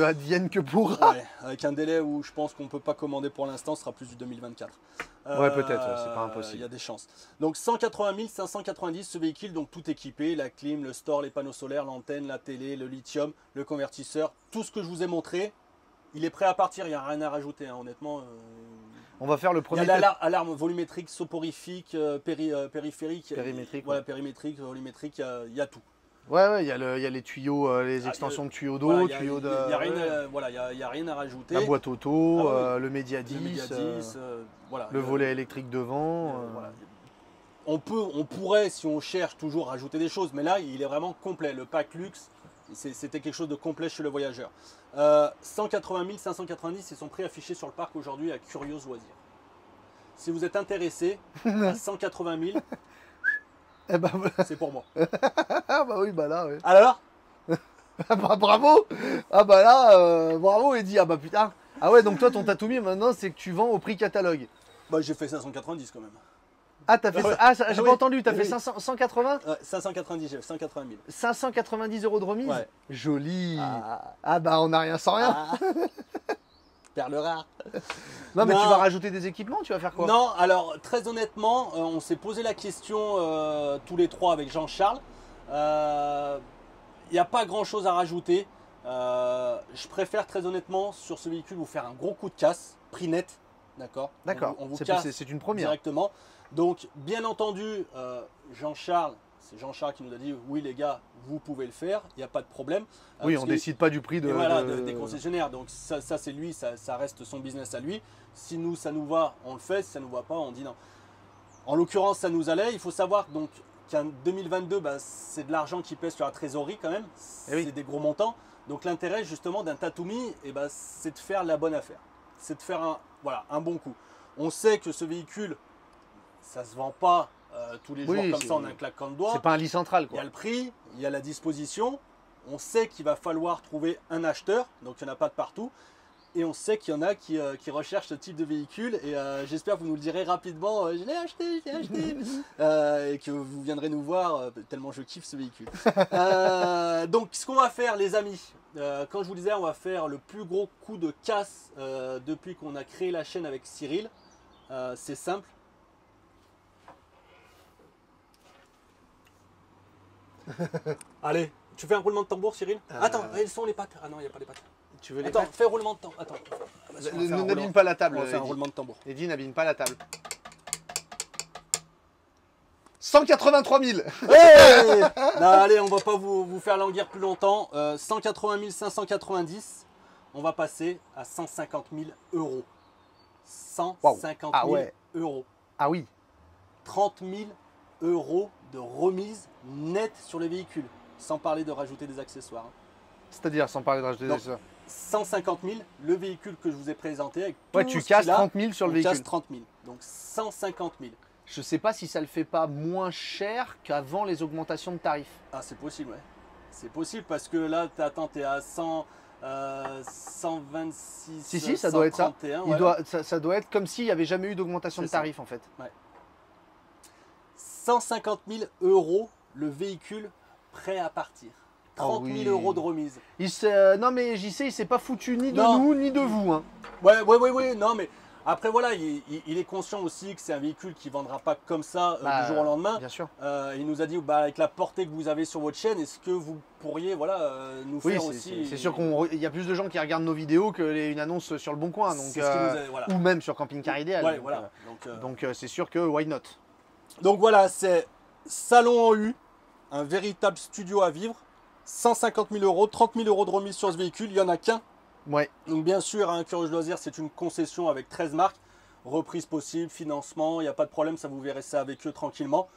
advienne que pourra. Ouais, avec un délai où je pense qu'on ne peut pas commander pour l'instant, ce sera plus du 2024. Ouais, peut-être, ouais, c'est pas impossible. Il y a des chances. Donc 180 590, ce véhicule, donc tout équipé, la clim, le store, les panneaux solaires, l'antenne, la télé, le lithium, le convertisseur, tout ce que je vous ai montré, il est prêt à partir, il n'y a rien à rajouter, hein, honnêtement. On va faire le Il y premier a test. l'alarme volumétrique, soporifique, périphérique. Périmétrique, Voilà, ouais. périmétrique, volumétrique, il y a tout. Ouais, il y a les tuyaux, les extensions de tuyaux d'eau, Voilà, tuyaux de. Il n'y a, rien, voilà, y a rien à rajouter. La boîte auto, Ah oui. le Média 10, Le Média 10, voilà. le volet électrique devant. Voilà. On pourrait, si on cherche, toujours rajouter des choses, mais là, il est vraiment complet. Le pack luxe, c'était quelque chose de complet chez le voyageur. 180 590, ils sont prêts affichés sur le parc aujourd'hui à Curios Loisirs. Si vous êtes intéressé, à 180 000, Eh ben voilà. c'est pour moi. Ah bah oui, bah là, ouais. Alors, Ah bah bravo. Ah bah là, bravo Eddy. Ah bah putain. Ah ouais, donc toi, ton Tatoomi maintenant, c'est que tu vends au prix catalogue. bah, j'ai fait 590 quand même. Ah, t'as fait Ah ouais. ça. Ah, j'ai Ah pas oui. entendu. T'as Oui, fait oui. 180 590, j'ai fait 180 000. 590 euros de remise. Ouais. Joli. Ah, Ah bah on n'a rien sans rien. ah. Perle rare. Non mais Non. tu vas rajouter des équipements, tu vas faire quoi? Non, alors très honnêtement, on s'est posé la question tous les trois avec Jean-Charles. Il n'y a pas grand-chose à rajouter. Je préfère très honnêtement sur ce véhicule vous faire un gros coup de casse, prix net, d'accord? D'accord. On vous C'est casse c'est une première. directement. Donc bien entendu, Jean-Charles, c'est Jean-Charles qui nous a dit oui les gars, vous pouvez le faire, il n'y a pas de problème. Oui, Parce on que- décide pas du prix de. et voilà, de- des concessionnaires. Donc ça c'est lui, ça reste son business à lui. Si nous, ça nous va, on le fait. Si ça nous va pas, on dit non. En l'occurrence, ça nous allait. Il faut savoir donc qu'en 2022, bah, c'est de l'argent qui pèse sur la trésorerie quand même. C'est oui. des gros montants. Donc l'intérêt justement d'un Tatoomi, bah, c'est de faire la bonne affaire. C'est de faire un bon coup. On sait que ce véhicule, ça se vend pas tous les jours Oui, comme c'est- ça en un claquement de doigts. C'est pas un lit central Il y a quoi. le prix, il y a la disposition. On sait qu'il va falloir trouver un acheteur, donc il n'y en a pas de partout. Et on sait qu'il y en a qui recherchent ce type de véhicule. Et j'espère que vous nous le direz rapidement, je l'ai acheté, je l'ai acheté. Et que vous viendrez nous voir, tellement je kiffe ce véhicule. Donc ce qu'on va faire les amis, quand je vous disais on va faire le plus gros coup de casse depuis qu'on a créé la chaîne avec Cyril, c'est simple. Allez, tu fais un roulement de tambour, Cyril? Attends, elles sont les pattes. Ah non, il n'y a pas les pattes. Tu veux les Attends, pattes fais roulement de tambour. Attends. Vas-y, on va faire un N'abîme roulement. pas la table. On va faire un Eddy. roulement de tambour. Eddy, n'abîme pas la table. 183 000. Hey non, allez, on va pas vous faire languir plus longtemps. 180 590. On va passer à 150 000 euros. 150 Ah 000 ouais. euros. Ah oui. 30 000 euros de remise nette sur les véhicules. Sans parler de rajouter des accessoires. C'est-à-dire, sans parler de rajouter Non. des ça. 150 000, le véhicule que je vous ai présenté avec Ouais, tout tu ce casses qu'il a, 30 000 sur le on casse véhicule. 30 000. Donc 150 000. Je sais pas si ça le fait pas moins cher qu'avant les augmentations de tarifs. Ah, c'est possible, ouais. C'est possible parce que là, t'es à 100, 126, Si, ça doit être ça. 131, Il voilà. ça doit être comme s'il n'y avait jamais eu d'augmentation de C'est ça. tarifs en fait. 150 000 euros, le véhicule prêt à partir. 30 000 oui. € de remise. Non mais JC, il s'est pas foutu ni de Non. nous ni de vous. Hein. Ouais, non, mais après voilà, il est conscient aussi que c'est un véhicule qui ne vendra pas comme ça Bah, du jour au lendemain. Bien sûr. Il nous a dit, bah, avec la portée que vous avez sur votre chaîne, est-ce que vous pourriez nous Oui, faire aussi... c'est sûr qu'il y a plus de gens qui regardent nos vidéos que une annonce sur le Bon Coin. Donc, C'est ce qu'il nous a- voilà. ou même sur Camping Car Idéal. Ouais, donc, voilà. donc c'est sûr que why not. Donc voilà, c'est salon en U, un véritable studio à vivre, 150 000 €, 30 000 € de remise sur ce véhicule, il n'y en a qu'un. Ouais. Donc bien sûr, un Curious Loisirs, c'est une concession avec 13 marques, reprise possible, financement, il n'y a pas de problème, ça vous verrez ça avec eux tranquillement.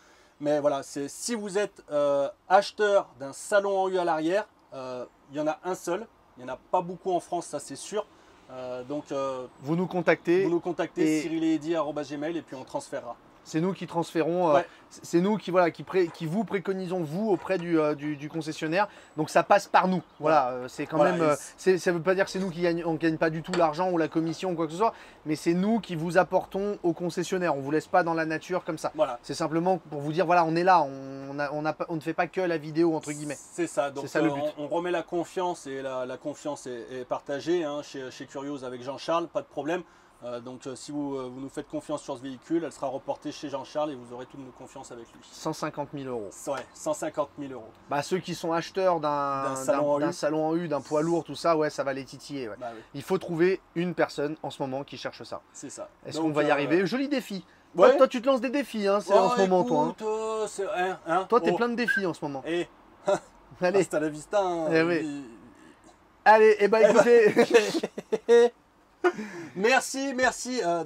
Mais voilà, si vous êtes acheteur d'un salon en U à l'arrière, il y en a un seul, il n'y en a pas beaucoup en France, ça c'est sûr. Vous nous contactez. Vous nous contactez, et- cyrileddy@gmail et puis on transférera. C'est nous qui transférons, Ouais. c'est nous qui, voilà, qui vous préconisons vous auprès du concessionnaire. Donc ça passe par nous. Voilà, c'est quand Voilà, même. et Ça ne veut pas dire que c'est nous qui gagnons, on gagne pas du tout l'argent ou la commission ou quoi que ce soit, mais c'est nous qui vous apportons au concessionnaire. On vous laisse pas dans la nature comme ça. Voilà. C'est simplement pour vous dire voilà, on est là, on ne fait pas que la vidéo entre guillemets. C'est ça, donc ça, le but. on remet la confiance et la confiance est partagée hein, chez Curious avec Jean-Charles, pas de problème. Si vous nous faites confiance sur ce véhicule, elle sera reportée chez Jean-Charles et vous aurez toute nos confiance avec lui. 150 000 €. Ouais, 150 000 €. Bah, ceux qui sont acheteurs d'un salon en U, d'un poids lourd, tout ça, ouais, ça va les titiller. Ouais. Bah oui, Il faut trouver une personne en ce moment qui cherche ça. c'est ça. Est-ce Donc, qu'on va y arriver? Joli défi. Ouais. Toi, tu te lances des défis en ce moment, toi. Hein. Toi, t'es Oh. plein de défis en ce moment. Et Allez, hasta la vista. Hein, Eh oui. Allez, et bah écoutez, Merci.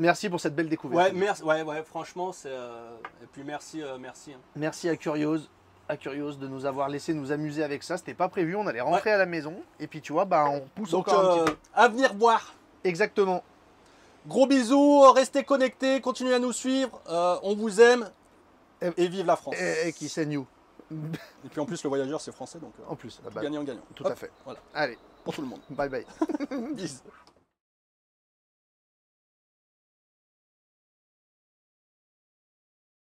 merci pour cette belle découverte. Ouais, franchement, et puis merci. Hein. Merci à Curious de nous avoir laissé nous amuser avec ça. C'était pas prévu, on allait rentrer à la maison. Et puis tu vois, bah, on pousse Donc, encore un petit peu. à venir boire. Exactement. Gros bisous, restez connectés, continuez à nous suivre. On vous aime et vive la France. Et qui c'est new. Et puis en plus, le voyageur, c'est français, donc En plus, gagnant-gagnant. tout Hop, à fait. Voilà, Allez, pour tout le monde. bye bye. Bisous.